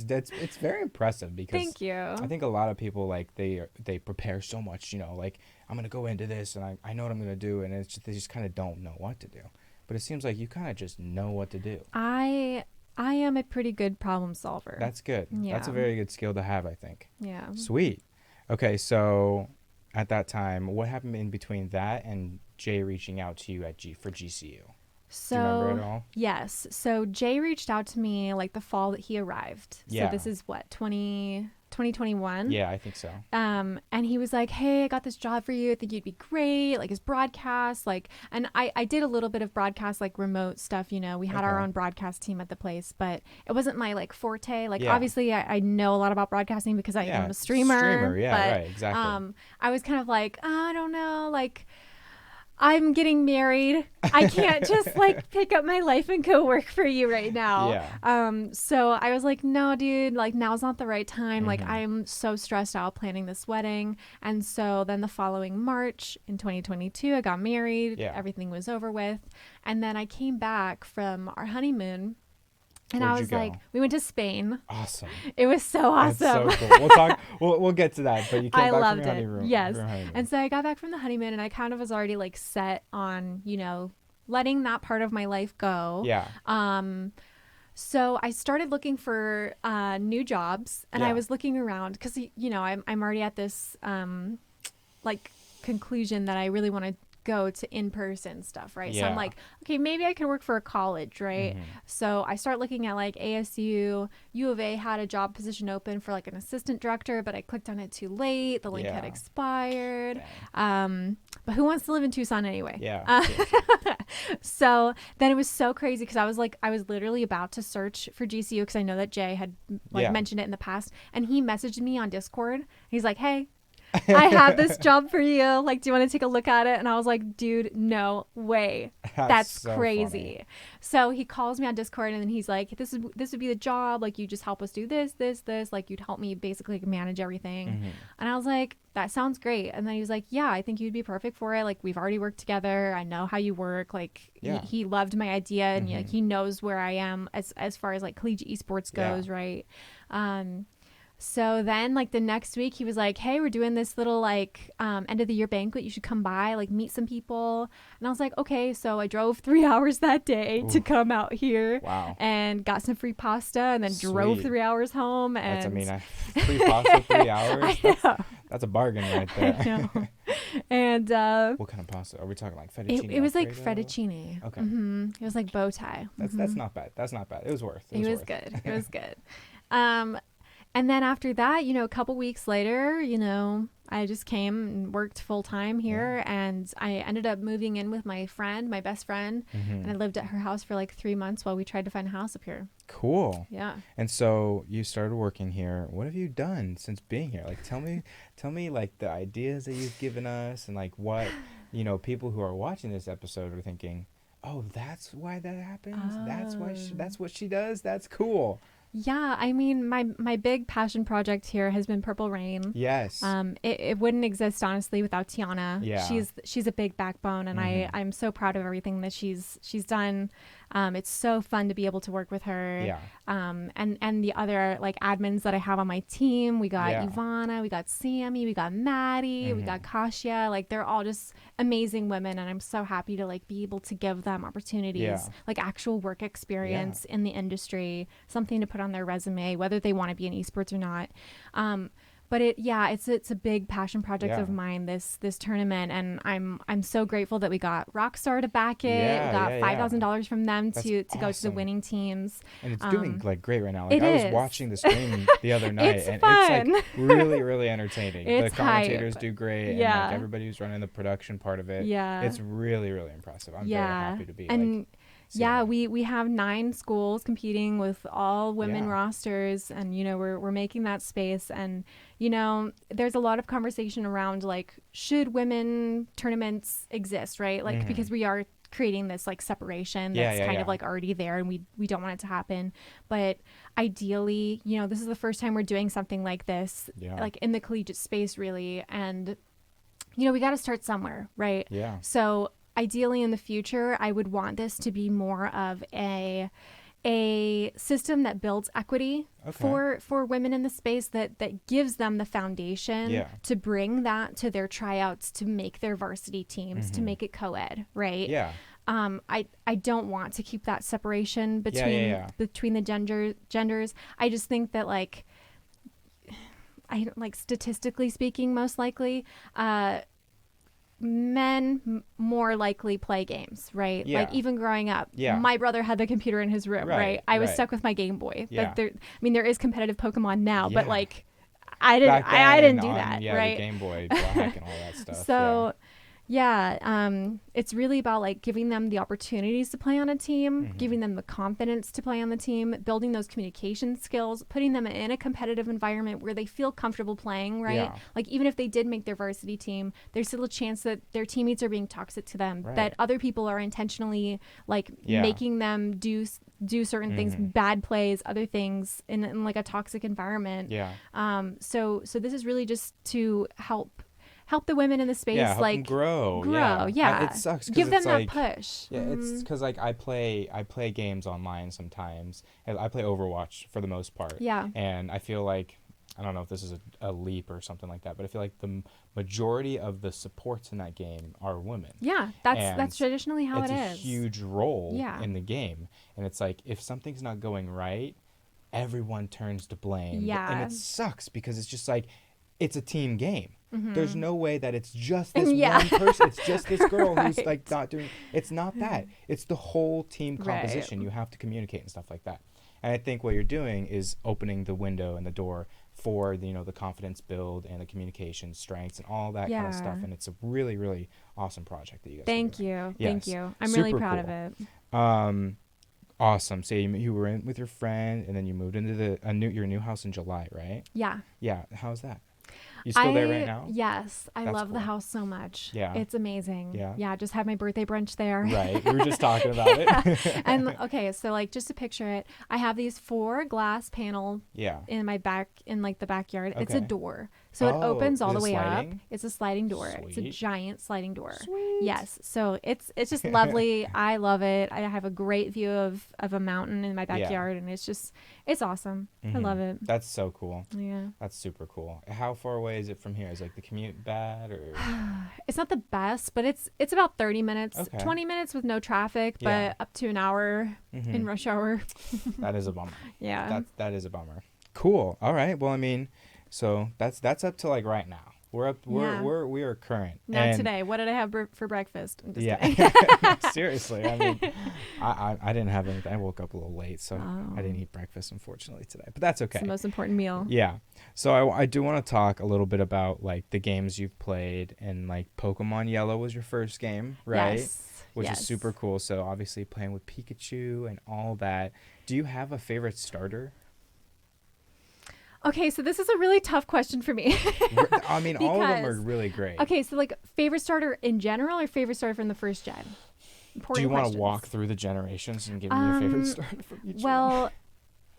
very impressive because Thank you. I think a lot of people like they prepare so much, you know, like I'm gonna go into this and I know what I'm gonna do, and it's just, they just kind of don't know what to do. But it seems like you kind of just know what to do. I am a pretty good problem solver. That's good. That's a Yeah. very good skill to have, I think. Yeah. Sweet. Okay, so at that time, what happened in between that and Jay reaching out to you for GCU? So Do you remember at all? yes. So Jay reached out to me like the fall that he arrived. Yeah. So this is what, 2021? Yeah, I think so. And he was like, hey, I got this job for you. I think you'd be great. Like his broadcast, like, and I did a little bit of broadcast, like remote stuff, you know, we had our Okay. own broadcast team at the place, but it wasn't my like forte. Like, Yeah. obviously I know a lot about broadcasting because I Yeah, am a streamer. yeah, but, right, exactly. I was kind of like, I don't know, like, I'm getting married. I can't just like pick up my life and go work for you right now. Yeah. So I was like, no, dude, like now's not the right time. Like Mhm. I'm so stressed out planning this wedding. And so then the following March in 2022, I got married. Yeah. Everything was over with. And then I came back from our honeymoon. And Where'd I you was go? like, we went to Spain. Awesome. It was so That's awesome. so cool. We'll talk. We'll get to that. But you came I back loved from your it. honeymoon. Yes. from your honeymoon. And so I got back from the honeymoon and I kind of was already like set on, you know, letting that part of my life go. Yeah. So I started looking for new jobs, and Yeah. I was looking around because, you know, I'm already at this like conclusion that I really want to go to in-person stuff, right? So Yeah. I'm like, okay, maybe I can work for a college, right? Mhm. So I start looking at like ASU, U of A had a job position open for like an assistant director, but I clicked on it too late. The link had Yeah. expired. Dang. But who wants to live in Tucson anyway? Yeah. So then it was so crazy because I was literally about to search for GCU because I know that Jay had like Yeah. mentioned it in the past, and he messaged me on Discord. He's like, hey, I have this job for you. Like, do you want to take a look at it? And I was like, dude, no way. That's so crazy. funny. So he calls me on Discord and then he's like, this would be the job. Like, you just help us do this. Like, you'd help me basically manage everything. Mhm. And I was like, that sounds great. And then he was like, yeah, I think you'd be perfect for it. Like, we've already worked together. I know how you work. Like, Yeah. he loved my idea, and Mhm. like, he knows where I am as far as like collegiate esports Yeah. goes, right? So then like the next week he was like, hey, we're doing this little like end of the year banquet. You should come by, like meet some people. And I was like, okay. So I drove 3 hours that day to Ooh, come out here wow. and got some free pasta and then drove Sweet. 3 hours home. That's, I And mean, free pasta, 3 hours. I That's know. that's a bargain right I there. know. And What kind of pasta? Are we talking like fettuccine it was like Alfredo? fettuccine. Okay. It was like bow tie. That's not bad. That's not bad. It was worth. It It was was worth. good. It was good. Um, and then after that, a couple weeks later, I just came and worked full time here, and I ended up moving in with my friend, my best friend, and I lived at her house for like 3 months while we tried to find a house up here. Cool. Yeah. And so you started working here. What have you done since being here? Like, tell me like the ideas that you've given us, and like what, people who are watching this episode are thinking, oh, that's why that happens. That's what she does. That's cool. Yeah, I mean, my big passion project here has been Purple Rain. Yes. It wouldn't exist honestly without Tiana. Yeah. She's a big backbone, and I'm so proud of everything that she's done. It's so fun to be able to work with her. Yeah. And the other like admins that I have on my team, we got Yeah. Ivana, we got Sammy, we got Maddie, we got Kasia. Like they're all just amazing women, and I'm so happy to like be able to give them opportunities, Yeah. like actual work experience in the industry, something to put on their resume, whether they want to be in esports or not. But it's a big passion project Yeah. of mine, this tournament, and I'm so grateful that we got Rockstar to back it. Yeah, we got yeah, $5,000 from them That's to go to the awesome. winning teams. And it's doing like great right now. Like it I was is. watching the stream the other night, It's and fun. it's like really, really entertaining. It's the commentators hype. do great, and Yeah. like everybody who's running the production part of it. Yeah. It's really, really impressive. I'm very happy to be and like seeing it. we have 9 schools competing with all women Yeah. rosters, and we're making that space. And there's a lot of conversation around like, should women tournaments exist, right? Like because we are creating this like separation that's kind of like already there, and we don't want it to happen. But ideally, this is the first time we're doing something like this, like in the collegiate space, really. And we got to start somewhere, right? Yeah. So ideally in the future, I would want this to be more of a system that builds equity for women in the space, that gives them the foundation to bring that to their tryouts, to make their varsity teams, to make it co-ed, right? Yeah. I don't want to keep that separation between the genders. I just think that like statistically speaking, most likely, men more likely play games, right? Yeah. Like even growing up, Yeah. my brother had the computer in his room, right? I was stuck with my Game Boy. Yeah. Like there is competitive Pokemon now, but Yeah. like I didn't do on, that, the right? Game Boy Black and all that stuff. So it's really about like giving them the opportunities to play on a team, giving them the confidence to play on the team, building those communication skills, putting them in a competitive environment where they feel comfortable playing, right? Yeah. Like even if they did make their varsity team, there's still a chance that their teammates are being toxic to them, that other people are intentionally like making them do certain things, bad plays, other things in like a toxic environment. Yeah. So this is really just to help the women in the space, help like them grow. Yeah. It sucks. Give them it's that like, push. Yeah, it's because like I play games online sometimes. And I play Overwatch for the most part. Yeah. And I feel like, I don't know if this is a leap or something like that, but I feel like the majority of the supports in that game are women. Yeah, that's traditionally how it is. It's a huge role Yeah. in the game, and it's like if something's not going right, everyone turns to blame. Yeah. And it sucks because it's just like it's a team game. There's no way that it's just this one person. It's just this girl who's like not doing. It's not that. It's the whole team composition. You have to communicate and stuff like that. And I think what you're doing is opening the window and the door for the confidence build and the communication strengths and all that kind of stuff. And it's a really, really awesome project that you guys. Thank you. I'm really proud of it. Awesome. So you were in with your friend, and then you moved into your new house in July, right? Yeah. Yeah. How's that? You still there right now? Yes. I love the cool. house so much. Yeah. It's amazing. Yeah. Yeah. Just had my birthday brunch there. Right. We were just talking about it. And okay, so like just to picture it, I have these 4 glass panel Yeah. in my back, in like the backyard. It's a Okay. door. So it Oh, opens all is the it way up. sliding? It's a sliding door. It's a Sweet. giant sliding door. Sweet. Yes. So it's just lovely. I love it. I have a great view of a mountain in my Yeah. backyard, and it's awesome. I love it. That's so cool. Yeah. That's super cool. How far away is it from here? Is like the commute bad or? It's not the best, but it's about 30 minutes, Okay. 20 minutes with no traffic, Yeah. but up to an hour in rush hour. That is a bummer. Yeah. That is a bummer. Cool. All right. Well, I mean, so that's up to like right now. We're up. Yeah. We are current. Not And today. What did I have for breakfast? I'm just yeah. kidding. Seriously. I mean, I didn't have anything. I woke up a little late, so I didn't Oh. eat breakfast unfortunately today. But that's okay. It's the most important meal. Yeah. So I do want to talk a little bit about like the games you've played, and like Pokemon Yellow was your first game, right? Yes. Which Yes. is super cool. So obviously playing with Pikachu and all that. Do you have a favorite starter? Okay, so this is a really tough question for me. I mean, all of them are Because- really great. Okay, so like favorite starter in general or favorite starter from the first gen? Important Do you want to questions. walk through the generations and give me your favorite Um, starter from each one? Well,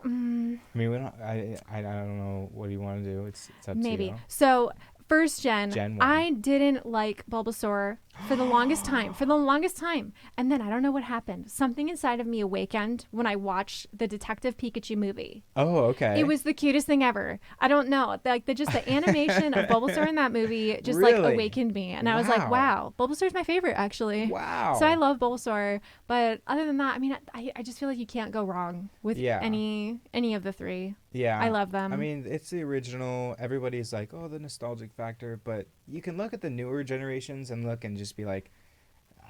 I mean, we don't. I don't know. What do you want to do? It's up maybe. to you. So first gen, Gen 1. I didn't like Bulbasaur for the longest time. For the longest time, and then I don't know what happened. Something inside of me awakened when I watched the Detective Pikachu movie. Oh, okay. It was the cutest thing ever. I don't know, like the animation of Bulbasaur in that movie just like Really? awakened me, and I was like, wow, Bulbasaur's my favorite actually. Wow. So I love Bulbasaur, but other than that, I mean, I just feel like you can't go wrong with Yeah. any of the three. Yeah. I love them. I mean, it's the original. Everybody's like, oh, the nostalgic factor, but you can look at the newer generations and look and just be like,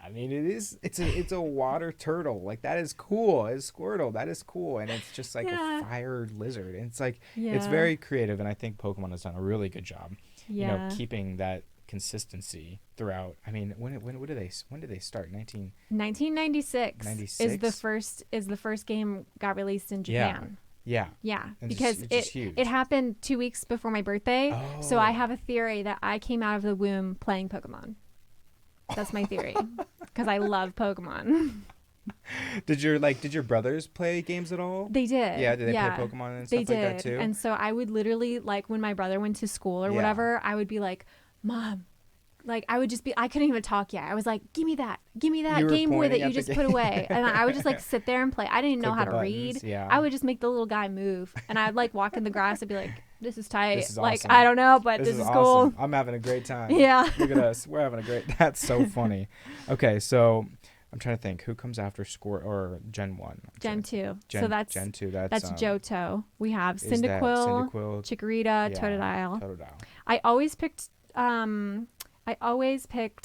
I mean, it's a water turtle. Like that is cool. It's Squirtle. That is cool. And it's just like Yeah. a fire lizard. And it's like, Yeah. it's very creative. And I think Pokemon has done a really good job, Yeah. keeping that consistency throughout. I mean, when did they start? 1996 is the 96? first game got released in Japan. Yeah. Yeah, And because it's just huge. it happened 2 weeks before my birthday. So Oh. I have a theory that I came out of the womb playing Pokemon. That's my theory because I love Pokemon. Did your brothers play games at all? They did. Yeah, did they play Pokemon and They stuff like did. that too? And so I would literally, like, when my brother went to school or Yeah. whatever, I would be like, Mom, like, I would just be, I couldn't even talk yet. I was like, give me that You were Game Boy that pointing you at the just game. put away. And I would just like sit there and play. I didn't know Click how the to buttons, read. yeah. I would just make the little guy move. And I'd like walk in the grass and be like, this is tight. This is like, awesome. I don't know, but this is awesome. cool. I'm having a great time. Yeah. Look at us. We're having a great. That's so funny. Okay, so I'm trying to think who comes after Squirt or Gen 1. Gen 2. Gen, So that's Gen 2. That's Johto. We have is that Cyndaquil, Cyndaquil, Chikorita, yeah, Totodile. Totodile. I always picked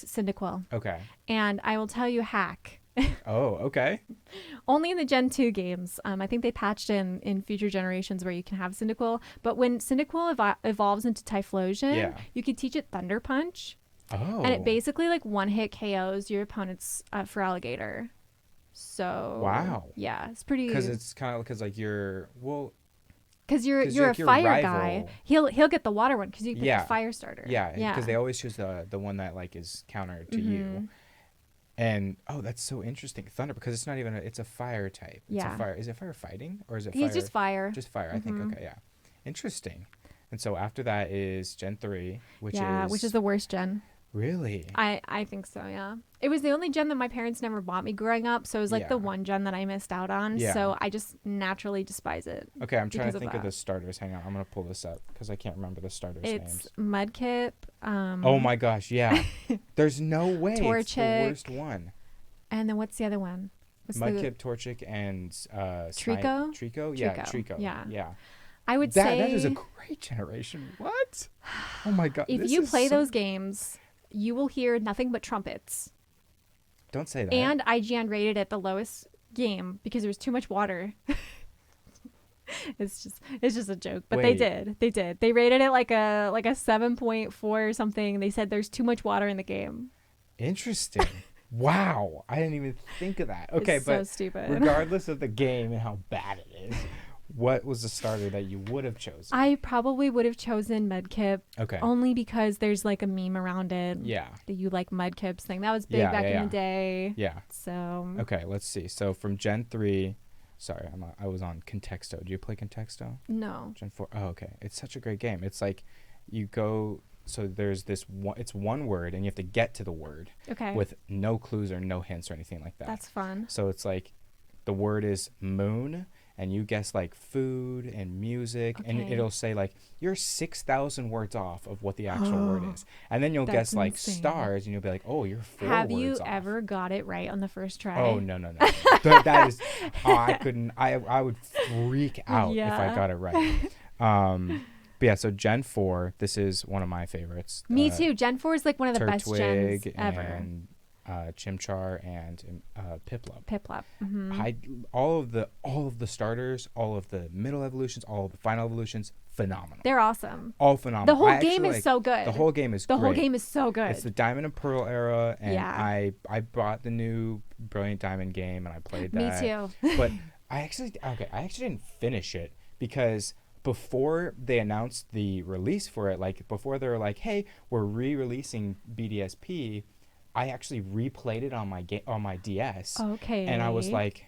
Cyndaquil. Okay. And I will tell you hack. Oh, okay. Only in the Gen 2 games. I think they patched in future generations where you can have Cyndaquil. But when Cyndaquil evolves into Typhlosion, Yeah. you can teach it Thunder Punch. Oh. And it basically like one-hit KOs your opponent's Feraligatr. So Wow. yeah, it's pretty. Because it's kind of like you're Because you're 'cause a like your fire guy. rival. He'll get the water one because you pick Yeah. the fire starter. yeah, Yeah. because they always choose the one that like is counter to you. And that's so interesting. Thunder, because it's not even it's a fire type. It's Yeah. a fire. Is it fire fighting or is it He's fire? just fire. Just fire, I think. Okay, yeah. Interesting. And so after that is Gen 3, which is the worst gen. really I think so, yeah. It was the only gen that my parents never bought me growing up, so it was like the Yeah. one gen that I missed out on. Yeah. So I just naturally despise it. okay. I'm trying because to of think of that. the starters. Hang on, I'm gonna pull this up because I can't remember the starters' It's names. Mudkip. Oh my gosh, yeah. There's no way it's the Torchic. worst one. And then what's the other one? What's Mudkip, Torchic, and Trico? Trico, yeah, Trico, Trico, yeah. yeah. I would That say is a great generation. What? Oh my god. if this you is play so- those games, you will hear nothing but trumpets. Don't say that. And IGN rated it the lowest game because there was too much water. It's just a joke, but Wait. they did. They rated it like a 7.4 or something. They said there's too much water in the game. Interesting. Wow, I didn't even think of that. Okay, It's but so stupid. regardless of the game and how bad it is, what was the starter that you would have chosen? I probably would have chosen Mudkip Okay. only because there's like a meme around it. Yeah. That you like Mudkips thing. That was big Yeah, back yeah, in the day. Yeah. So Okay, let's see. So from Gen 3, sorry, I was on Contexto. Do you play Contexto? no. Gen 4. Oh, okay. It's such a great game. It's like you go. So there's this one. It's one word, and you have to get to the word Okay. with no clues or no hints or anything like that. That's fun. So it's like the word is moon, and you guess like food and music, and Okay. it'll say like you're 6,000 words off of what the actual word is, and then you'll That's guess like insane. stars, and you'll be like, oh, you're 4 Have words you off. ever got it right on the first try? Oh no. That is, I couldn't. I would freak out if I Yeah. got it right. But yeah, so Gen 4, this is one of my favorites. Me too. Gen 4 is like one of the best gens Turtwig ever. and Chimchar and Piplup. Piplup. Mm-hmm. All of the starters, all of the middle evolutions, all of the final evolutions, phenomenal. They're awesome. All phenomenal. The whole I game actually, is so good. The whole game is so good. It's the Diamond and Pearl era, and Yeah. I bought the new Brilliant Diamond game, and I played Me that. too. But I actually didn't finish it because before they announced the release for it, like before they were like, hey, we're re-releasing BDSP, I actually replayed it on my DS. Okay. And I was like,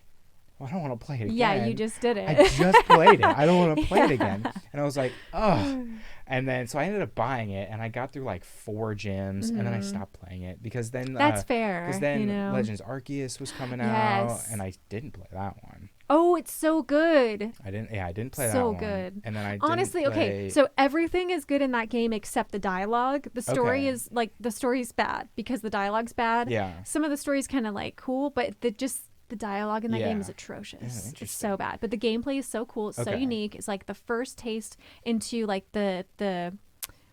well, I don't want to play it again. Yeah, you just did it. I just played it. I don't want to play it again. And I was like, oh. And then so I ended up buying it, and I got through like 4 gyms, and then I stopped playing it because then That's fair. Because then you know? Legends Arceus was coming out, Yes. and I didn't play that one. Oh, it's so good. I didn't play that So one. good. And then I Honestly, didn't play... okay. So everything is good in that game except the dialogue. The story Okay. is like the story's bad because the dialogue's bad. Yeah. Some of the story's kind of like cool, but the dialogue in that game is Yeah. atrocious. Yeah, It's so bad. But the gameplay is so cool. It's so Okay. unique. It's like the first taste into like the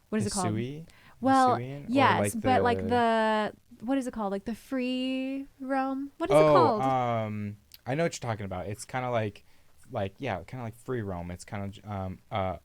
what is it called? Hisui? Well, Hisuian? Or yes, like but like the what is it called? Like the free realm. What is it Oh, called? I know what you're talking about. It's kind of like kind of like free roam. It's kind of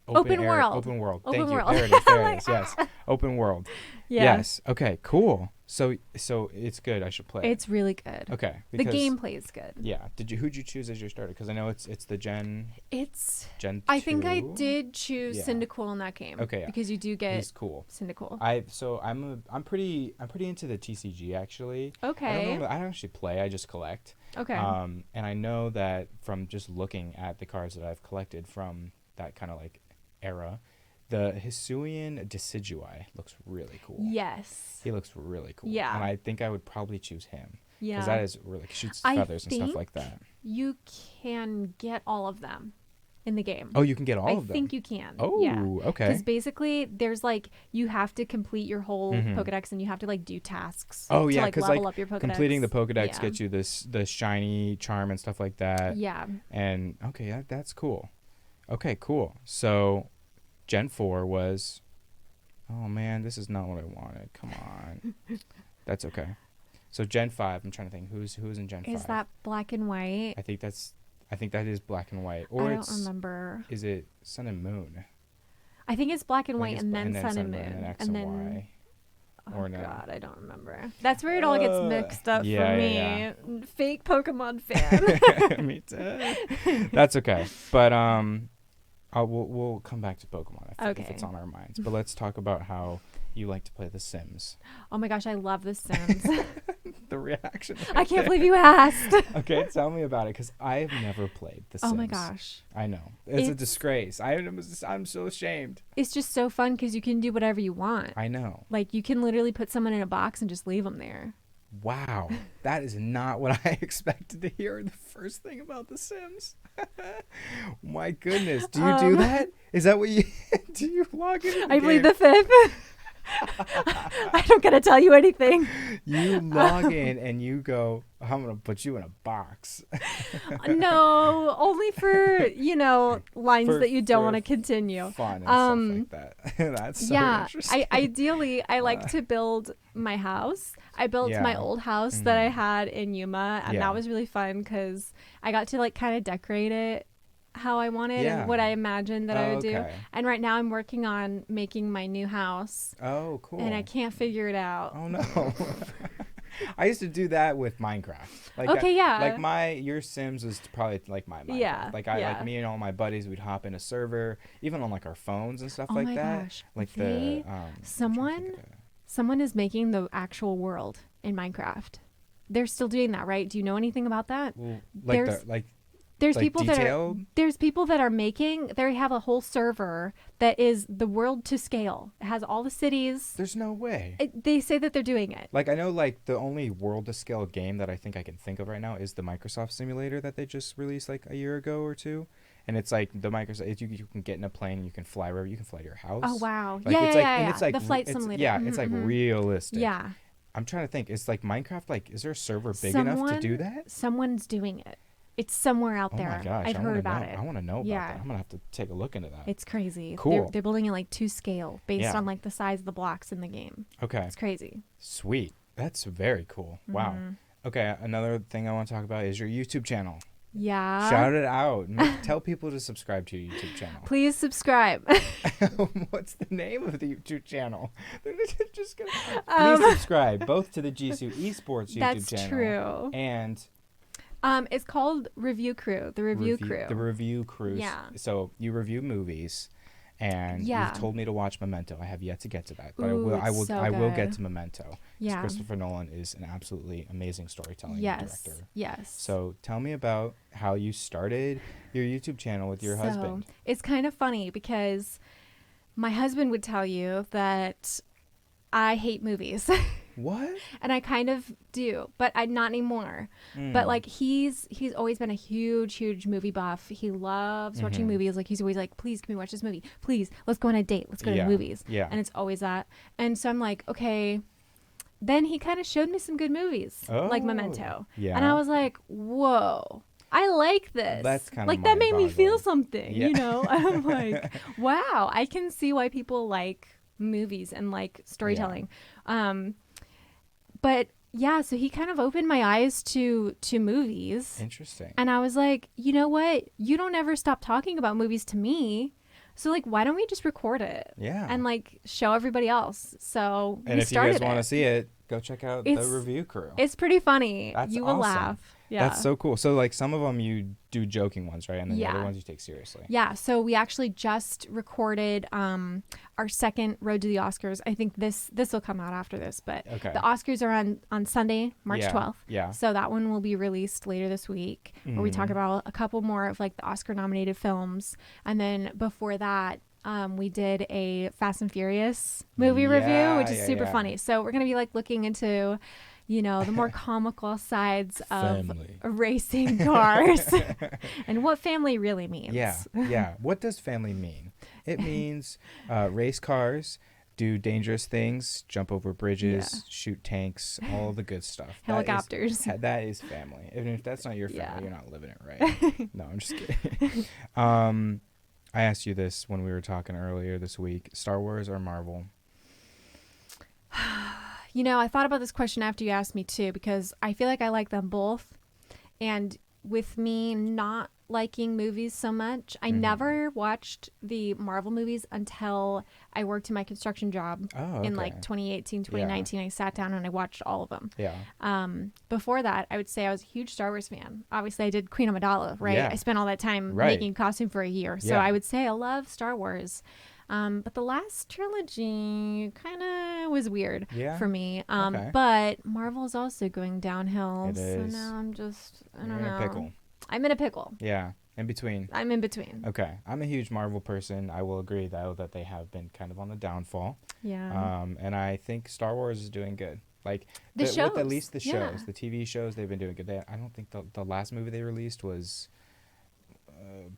Open air, world. Open world. Open Thank world. you. There it is. There it is. Yes. Open world. Yeah. Yes. Okay. Cool. So it's good. I should play it. It's really good. Okay. The because- gameplay is good. Yeah. Who'd you choose as your starter? Because I know it's the Gen It's. 2. I think I did choose Yeah. Cyndaquil in that game. Okay, yeah. Because you do get He's cool. Cyndaquil. I'm pretty into the TCG actually. Okay. I don't actually play. I just collect. Okay. And I know that from just looking at the cards that I've collected from that kind of like era, the Hisuian Decidui looks really cool. Yes. He looks really cool. Yeah. And I think I would probably choose him. Yeah. Because that is really shoots I feathers and stuff think like that. You can get all of them in the game. Oh, you can get all I of them. think you can. Oh, yeah. okay. Because basically, there's like you have to complete your whole Mhm. Pokedex, and you have to like do tasks. Oh to, yeah, like because level up your Pokedex. completing the Pokedex Yeah. gets you the shiny charm and stuff like that. Yeah. And okay, that's cool. Okay, cool. So, Gen 4 was. Oh man, this is not what I wanted. Come on. That's okay. So Gen 5, I'm trying to think who's in Gen 5. Is that black and white? I think that is black and white, or I don't it's remember. is it Sun and Moon? I think it's black and I think white, it's and bla- then Sun and Moon, Moon, X and and then. Y. Oh Or no. God, I don't remember. That's where it all gets mixed up yeah, for yeah, me. Fake Pokemon fan. Me too. That's okay, but we'll come back to Pokemon if Okay. it's on our minds. But let's talk about how you like to play The Sims. Oh my gosh, I love The Sims. The reaction. I can't believe you asked. Okay, tell me about it, because I've never played The Sims. Oh my gosh. I know. It's a It's- disgrace. I'm so ashamed. It's just so fun because you can do whatever you want. I know. Like, you can literally put someone in a box and just leave them there. Wow. That is not what I expected to hear the first thing about The Sims. My goodness. Do you do that? Is that what you do? You log in? I plead the fifth. I don't gotta tell you anything. You log in and you go, I'm going to put you in a box. No, only for, lines For- that you don't for want to continue. Fun and stuff like that. That's so Yeah, interesting. ideally, I like to build my house. I built my Yeah. old house that I had in Yuma, and Yeah. that was really fun because I got to like kind of decorate it how I wanted Yeah. and what I imagined that I would do. Okay. And right now I'm working on making my new house, Oh, cool. and I can't figure it out. Oh no. I used to do that with Minecraft. Like Okay, yeah. Like your Sims was probably like my Minecraft. Yeah, Like me and all my buddies, we'd hop in a server, even on like our phones and stuff Oh like my that. gosh. Like They- the I'm trying to think someone- of the- Someone is making the actual world in Minecraft. They're still doing that, right? Do you know anything about that? well, There's- There's like people detailed? that are making, they have a whole server that is the world to scale. It has all the cities. There's no way. They say that they're doing it. Like I know, like the only world to scale game that I think I can think of right now is the Microsoft Simulator that they just released like a year ago or two, and it's like the Microsoft. You can get in a plane, you can fly wherever, you can fly to your house. Oh wow. Like, yeah, it's yeah, like, yeah, and yeah. it's like The flight simulator. Yeah, it's like realistic. Yeah. I'm trying to think. Is like Minecraft like? Is there a server big enough to do that? Someone's doing it. It's somewhere out there. Oh my gosh! I've heard about know. it. I want to know about Yeah. that. I'm gonna have to take a look into that. It's crazy. Cool. They're building it like to scale based Yeah. on like the size of the blocks in the game. Okay. It's crazy. Sweet. That's very cool. Wow. Okay. Another thing I want to talk about is your YouTube channel. Yeah. Shout it out. Tell people to subscribe to your YouTube channel. Please subscribe. What's the name of the YouTube channel? They're just gonna please subscribe both to the Gcu Esports YouTube That's channel. true. And it's called Review Crew. The Review Crew. The Review Crew. Yeah. So you review movies, and Yeah. you've told me to watch Memento. I have yet to get to that, but Ooh, I will. it's so I will get good. to Memento. 'Cause Yeah. Christopher Nolan is an absolutely amazing storytelling director. Yes. So tell me about how you started your YouTube channel with your husband. It's kind of funny because my husband would tell you that I hate movies. What? And I kind of do, but I not anymore. But like he's always been a huge movie buff. He loves watching movies. Like he's always like, please can we watch this movie? Please, let's go on a date. Let's go to the movies. Yeah. And it's always that. And so I'm like, okay. Then he kind of showed me some good movies, like Memento. Yeah. And I was like, whoa. I like this. That's kind of like that made me feel mind-boggling. something, Yeah. you know? I'm like, wow, I can see why people like movies and like storytelling. But yeah, so he kind of opened my eyes to movies. Interesting. And I was like, you know what? You don't ever stop talking about movies to me. So like, why don't we just record it? Yeah. And like show everybody else. So And we if you started guys want to it. see it, go check out the Review Crew. It's pretty funny. That's you will awesome. laugh. Yeah. That's so cool. So like some of them you do joking ones, right? And then the Yeah. other ones you take seriously. Yeah, so we actually just recorded our second Road to the Oscars. I think this will come out after this, but Okay. the Oscars are on Sunday, March Yeah, 12th. yeah. So that one will be released later this week, where we talk about a couple more of like the Oscar nominated films. And then before that, we did a Fast and Furious movie review, which is super funny. So we're going to be like looking into, you know, the more comical sides of Family. racing cars and what family really means. Yeah. Yeah. What does family mean? It means race cars, do dangerous things, jump over bridges, shoot tanks, all the good stuff. Helicopters. That is family. Even if that's not your family, Yeah. you're not living it right. No, I'm just kidding. I asked you this when we were talking earlier this week. Star Wars or Marvel? You know, I thought about this question after you asked me too, because I feel like I like them both. And with me not liking movies so much, I never watched the Marvel movies until I worked in my construction job in like 2018, 2019. I sat down and I watched all of them. Yeah. Before that, I would say I was a huge Star Wars fan. Obviously, I did Queen Amidala, right? Yeah. I spent all that time Right. making costume for a year. So Yeah. I would say I love Star Wars. But the last trilogy kind of was weird for me. Okay. But Marvel's also going downhill. It So is. now I'm just, I don't You're know. in a pickle. I'm in a pickle. Yeah. In between. I'm in between. Okay. I'm a huge Marvel person. I will agree, though, that they have been kind of on the downfall. Yeah. And I think Star Wars is doing good. Like, The shows. With at least the shows, Yeah. the TV shows, they've been doing good. I don't think the last movie they released was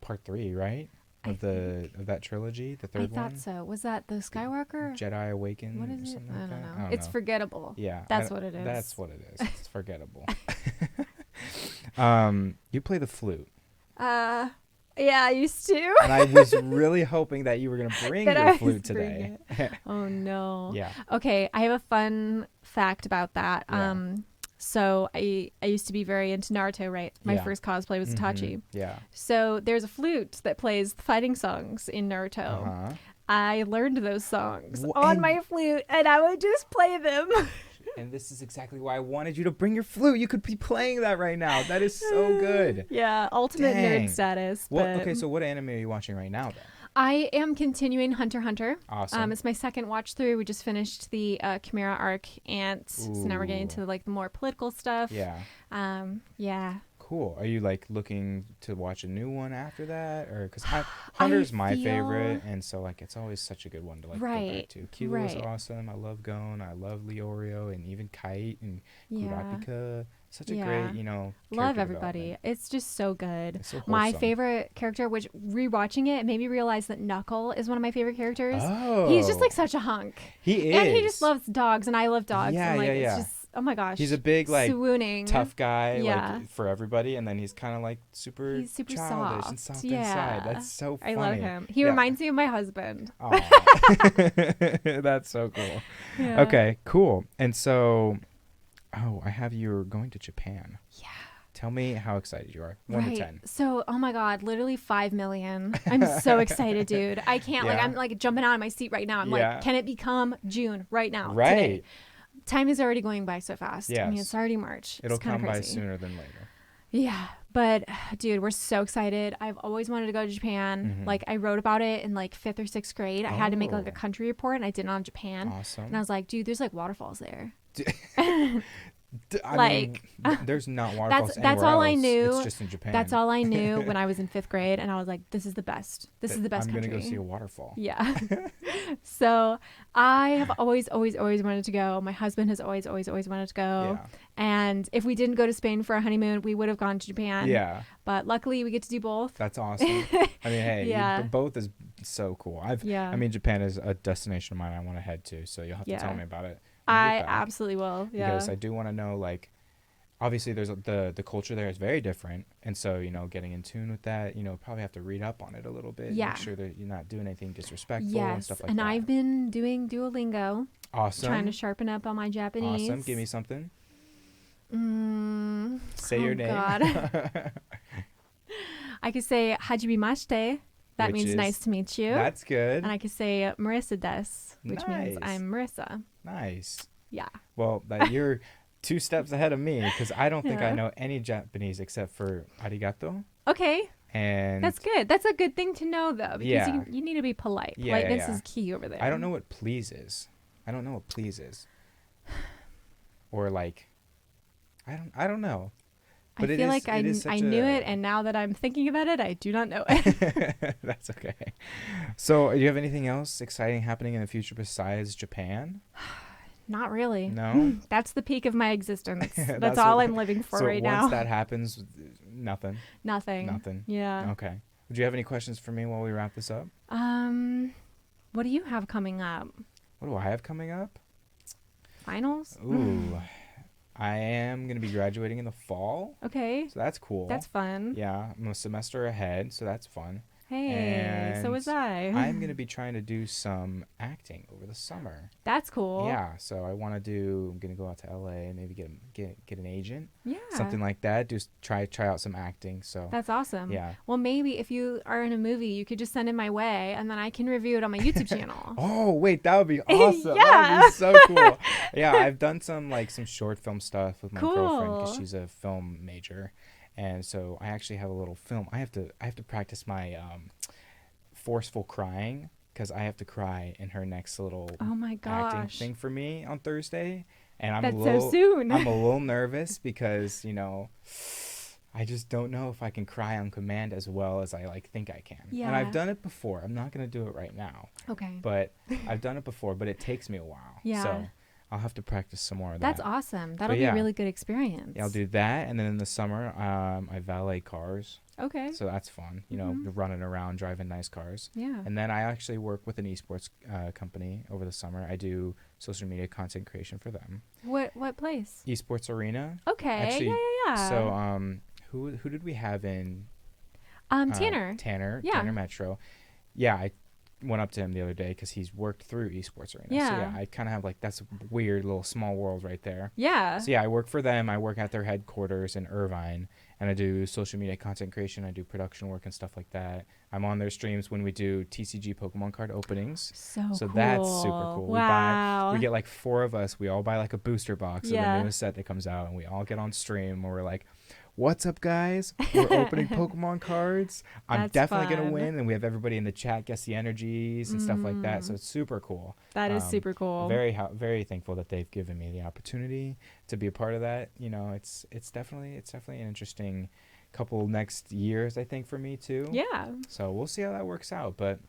part 3, right? Of that trilogy, the third one. I thought so. Was that the Skywalker? Jedi Awaken. What or is it? something I like don't that? know. I don't It's know. forgettable. Yeah. That's what it is. That's what it is. It's forgettable. You play the flute. Yeah, I used to. And I was really hoping that you were going to bring That I your was flute today. Oh no. Yeah. Okay, I have a fun fact about that. Yeah. So I used to be very into Naruto, right? My Yeah. first cosplay was Itachi. Yeah. So there's a flute that plays the fighting songs in Naruto. Uh-huh. I learned those songs Wh- on and- my flute, and I would just play them. And this is exactly why I wanted you to bring your flute. You could be playing that right now. That is so good. Yeah, ultimate Dang. nerd status. Well, but okay, so what anime are you watching right now, then? I am continuing Hunter x Hunter. Awesome. It's my second watch through. We just finished the Chimera arc, and so now we're getting Ooh. into like the more political stuff. Yeah. Yeah. cool. Are you like looking to watch a new one after that, or because I Hunter's my feel favorite, and so like it's always such a good one to like go back right, to. Kilo is right. awesome. I love Gon. I love Leorio, and even Kite and Yeah. Kurapika. Such a great, Yeah. Love character everybody. development. It's just so good. It's so My wholesome. favorite character, which rewatching it made me realize that Knuckle is one of my favorite characters. He's just like Oh, such a hunk. he And he just is. loves dogs and I love dogs Yeah, and yeah, like it's yeah. just oh my He's a gosh, big like swooning. tough guy Yeah. like for everybody, and then he's kind of like super He's super childish and soft. soft inside. Yeah. That's so I love funny. him. He Yeah. reminds me of my husband. Aw. That's so cool. Yeah. Okay, cool. And so, oh, I have you going to Japan. Yeah. Tell me how excited you are. 1 to Right. 10. So, oh my God, literally 5 million. I'm so excited, dude. I can't, like, Yeah. I'm like jumping out of my seat right now. I'm Yeah. like, can it become June right now? Right. Today. Time is already going by so fast. I mean, Yes. it's already March. It'll It's kind come of by crazy. sooner than later. Yeah. But, dude, we're so excited. I've always wanted to go to Japan. Mhm. Like, I wrote about it in like 5th or 6th grade. I had to make like a Oh. country report, and I did it on Japan. Awesome. And I was like, dude, there's like waterfalls there. I like, mean, there's not waterfalls that's anywhere all I else. knew. It's just in Japan. That's all I knew when I was in 5th grade. And I was like, this is the best. This is the best I'm country. gonna go see a waterfall. Yeah. So I have always wanted to go. My husband has always wanted to go. Yeah. And if we didn't go to Spain for a honeymoon, we would have gone to Japan. Yeah. But luckily we get to do both. That's awesome. I mean, hey, Yeah. both is so cool. Yeah. I mean, Japan is a destination of mine I want to head to, so you'll have to tell Yeah. me about it. when you I get back, absolutely will. Yeah. because I do want to know, like, obviously there's the culture there is very different, and so getting in tune with that, probably have to read up on it a little bit. Yeah. Make sure that you're not doing anything disrespectful and Yes. stuff like And that. I've been doing Duolingo, Awesome. trying to sharpen up on my Japanese. Awesome. Give me something. Mm, Say your name. God. I could say hajimemashite. That Which means is- nice to meet you. That's good. And I could say Marissa des, which means Nice. I'm Marissa. Nice. Yeah. Well, you're 2 steps ahead of me, because I don't think I Yeah. know any Japanese except for arigato. Okay. And That's good. That's a good thing to know, though, because Yeah. you need to be polite. Yeah, yeah, Politeness yeah. is key over there. I don't know what please is. I don't know what please is. Or like, I don't know. I But it feel is- like it is I such knew a- it, and now that I'm thinking about it, I do not know it. That's okay. So, do you have anything else exciting happening in the future besides Japan? Not really. No? That's the peak of my existence. That's That's all what- I'm living for so right once now. that happens, nothing. Nothing. Nothing. Yeah. Okay. Would you have any questions for me while we wrap this up? What do you have coming up? What do I have coming up? Finals? Ooh. I am going to be graduating in the fall, Okay. so that's cool. That's fun. Yeah, I'm a semester ahead, so that's fun. Hey, so And was I. I'm going to be trying to do some acting over the summer. That's cool. Yeah, so I'm going to go out to LA, maybe get an agent, Yeah. something like that. Just try out some acting. So That's awesome. yeah. Well, maybe if you are in a movie, you could just send it my way, and then I can review it on my YouTube channel. Oh wait, that would be awesome. That Yeah. would be so cool. Yeah, I've done some short film stuff with my girlfriend, because Cool. she's a film major, and so I actually have a little film. I have to practice my forceful crying, because I have to cry in her next little Oh my acting gosh. thing for me on Thursday, and I'm That's a little so soon. I'm a little nervous, because I just don't know if I can cry on command as well as I think I can. And I've Yeah. done it before. I'm not gonna do it right now, Okay. but I've done it before. But it takes me a while. Yeah. So I'll have to practice some more of That's that. awesome. That'll be yeah. a really good experience. Yeah, I'll do that, and then in the summer, I valet cars, Okay. so that's fun. Mhm. Running around driving nice cars. Yeah. And then I actually work with an esports company over the summer. I do social media content creation for them. What place? Esports Arena. Okay. Actually, yeah. So who did we have in? Tanner. Tanner. Yeah. Tanner Metro. Yeah, I went up to him the other day, because he's worked through Esports Arena. So Yeah. yeah, I kind of have that's a weird little small world right there. Yeah. So yeah, I work for them. I work at their headquarters in Irvine, and I do social media content creation. I do production work and stuff like that. I'm on their streams when we do TCG Pokemon card openings. So cool. That's super cool. Wow. We get 4 of us. We all buy a booster box of the Yeah. newest set that comes out, and we all get on stream, and we're like, what's up, guys? We're opening Pokemon cards. I'm That's definitely going to fun. win. And we have everybody in the chat guess the energies and stuff like that. So it's super cool. That is super cool. Very thankful that they've given me the opportunity to be a part of that. You know, it's definitely an interesting couple next years, I think, for me too. Yeah. So we'll see how that works out. But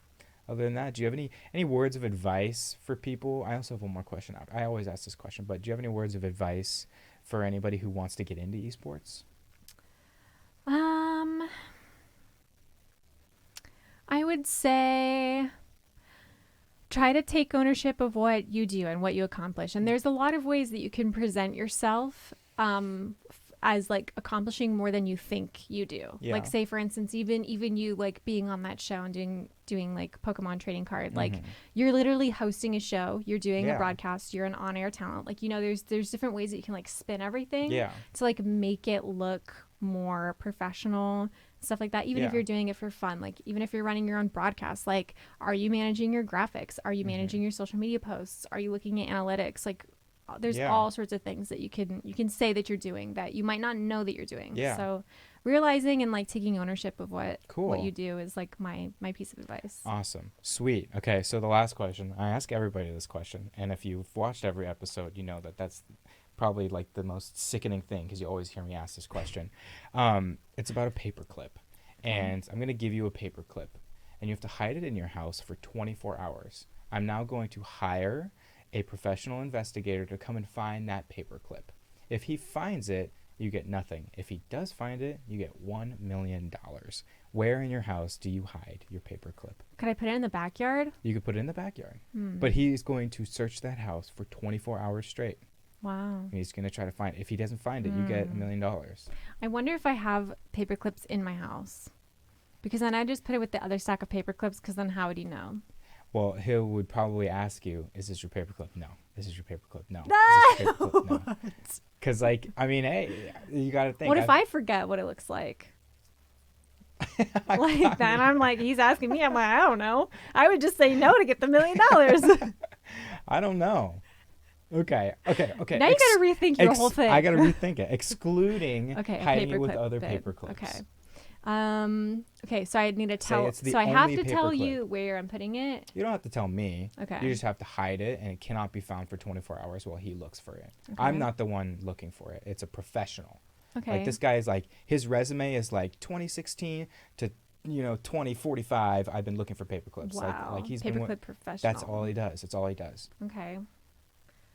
other than that, do you have any words of advice for people? I also have one more question. I always ask this question, but do you have any words of advice for anybody who wants to get into esports? I would say try to take ownership of what you do and what you accomplish. And there's a lot of ways that you can present yourself as like accomplishing more than you think you do. Yeah. Like say for instance, even you like being on that show and doing like Pokemon trading card, like you're literally hosting a show, you're doing a broadcast, you're an on-air talent. Like, you know, there's different ways that you can like spin everything to like make it look more professional, stuff like that. Even if you're doing it for fun, like even if you're running your own broadcast, like are you managing your graphics? Are you managing your social media posts? Are you looking at analytics? Like there's all sorts of things that you can say that you're doing that you might not know that you're doing. So realizing and like taking ownership of what you do is like my piece of advice. Awesome. Sweet. Okay, so the last question, I ask everybody this question, and if you've watched every episode, you know that that's probably like the most sickening thing, because you always hear me ask this question. It's about a paperclip, and I'm going to give you a paperclip, and you have to hide it in your house for 24 hours. I'm now going to hire a professional investigator to come and find that paperclip. If he finds it, you get nothing. If he does find it, you get $1 million. Where in your house do you hide your paperclip? Could I put it in the backyard? You could put it in the backyard. But he's going to search that house for 24 hours straight. Wow. And he's going to try to find it. If he doesn't find it, you get $1 million. I wonder if I have paperclips in my house. Because then I just put it with the other stack of paperclips, because then how would he know? Well, he would probably ask you, is this your paperclip? No. Is this your paperclip? No. No! Is this your paperclip? No. Because, like, I mean, hey, you got to think. What if I forget what it looks like? Like, then I'm like, he's asking me. I'm like, I don't know. I would just say no to get the $1 million. I don't know. Okay. Now you got to rethink your whole thing. I got to rethink it. Excluding hiding it with other bit. paperclips. Okay. Okay, so I need to tell. So I have to tell paperclip. You where I'm putting it. You don't have to tell me. Okay. You just have to hide it, and it cannot be found for 24 hours while he looks for it. Okay. I'm not the one looking for it. It's a professional. Okay. Like, this guy is like, his resume is like 2016 to 2045. I've been looking for paperclips. Wow. Like he's paperclip been. Professional. That's all he does. It's all he does. Okay.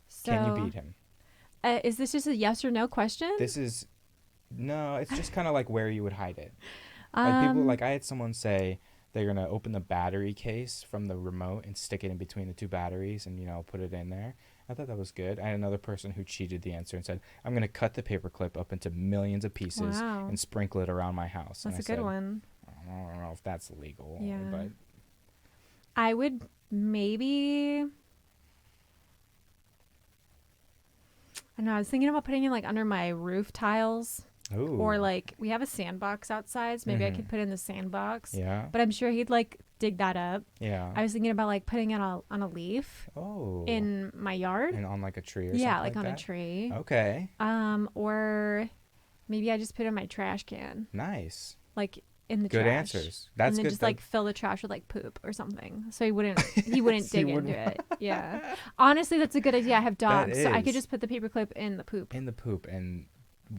So, can you beat him? Is this just a yes or no question? No, it's just kind of like where you would hide it. Like people, like I had someone say they're gonna open the battery case from the remote and stick it in between the two batteries and put it in there. I thought that was good. I had another person who cheated the answer and said, I'm gonna cut the paperclip up into millions of pieces and sprinkle it around my house. That's a good one. I don't know if that's legal. Yeah. But I would maybe. I don't know. I was thinking about putting it like under my roof tiles. Ooh. Or like we have a sandbox outside, so maybe I could put it in the sandbox. Yeah. But I'm sure he'd like dig that up. Yeah. I was thinking about like putting it on a leaf. Oh. In my yard. And on like a tree or something. Yeah, like on that? a tree. Okay. Or maybe I just put it in my trash can. Nice. Like in the good trash. Answers. That's and then good. Just like fill the trash with like poop or something, so he wouldn't dig into it. Yeah. Honestly, that's a good idea. I have dogs, so I could just put the paperclip in the poop. And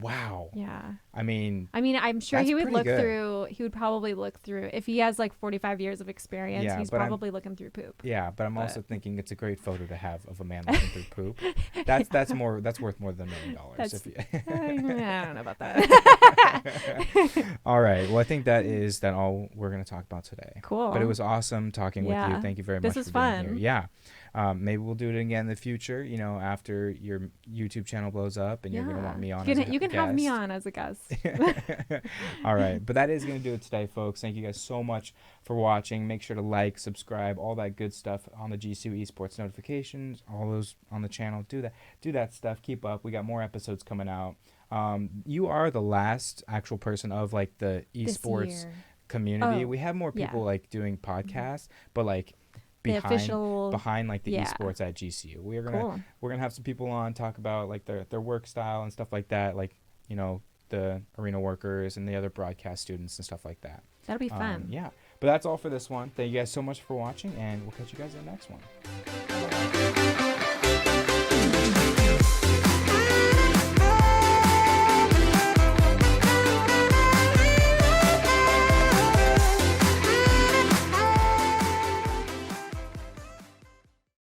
wow. Yeah. I mean, I'm sure he would look good. through. He would probably look through if he has like 45 years of experience. Yeah, he's probably looking through poop. Yeah, but I'm also thinking it's a great photo to have of a man looking through poop. That's worth more than $1 million. I don't know about that. All right. Well, I think that is all we're going to talk about today. Cool. But it was awesome talking with you. Thank you very much. This was for being fun. Here. Yeah. Maybe we'll do it again in the future. After your YouTube channel blows up and you're going to want me on. You can have me on as a guest. All right. But that is going to do it today, folks. Thank you guys so much for watching. Make sure to like, subscribe, all that good stuff on the Gcu Esports notifications, all those on the channel. Do that stuff. Keep up. We got more episodes coming out. You are the last actual person of like the esports community. We have more people like doing podcasts, but like behind like the esports at GCU. We're gonna have some people on talk about like their work style and stuff like that. Like the arena workers and the other broadcast students and stuff like that. That'll be fun. Yeah. But that's all for this one. Thank you guys so much for watching, and we'll catch you guys in the next one.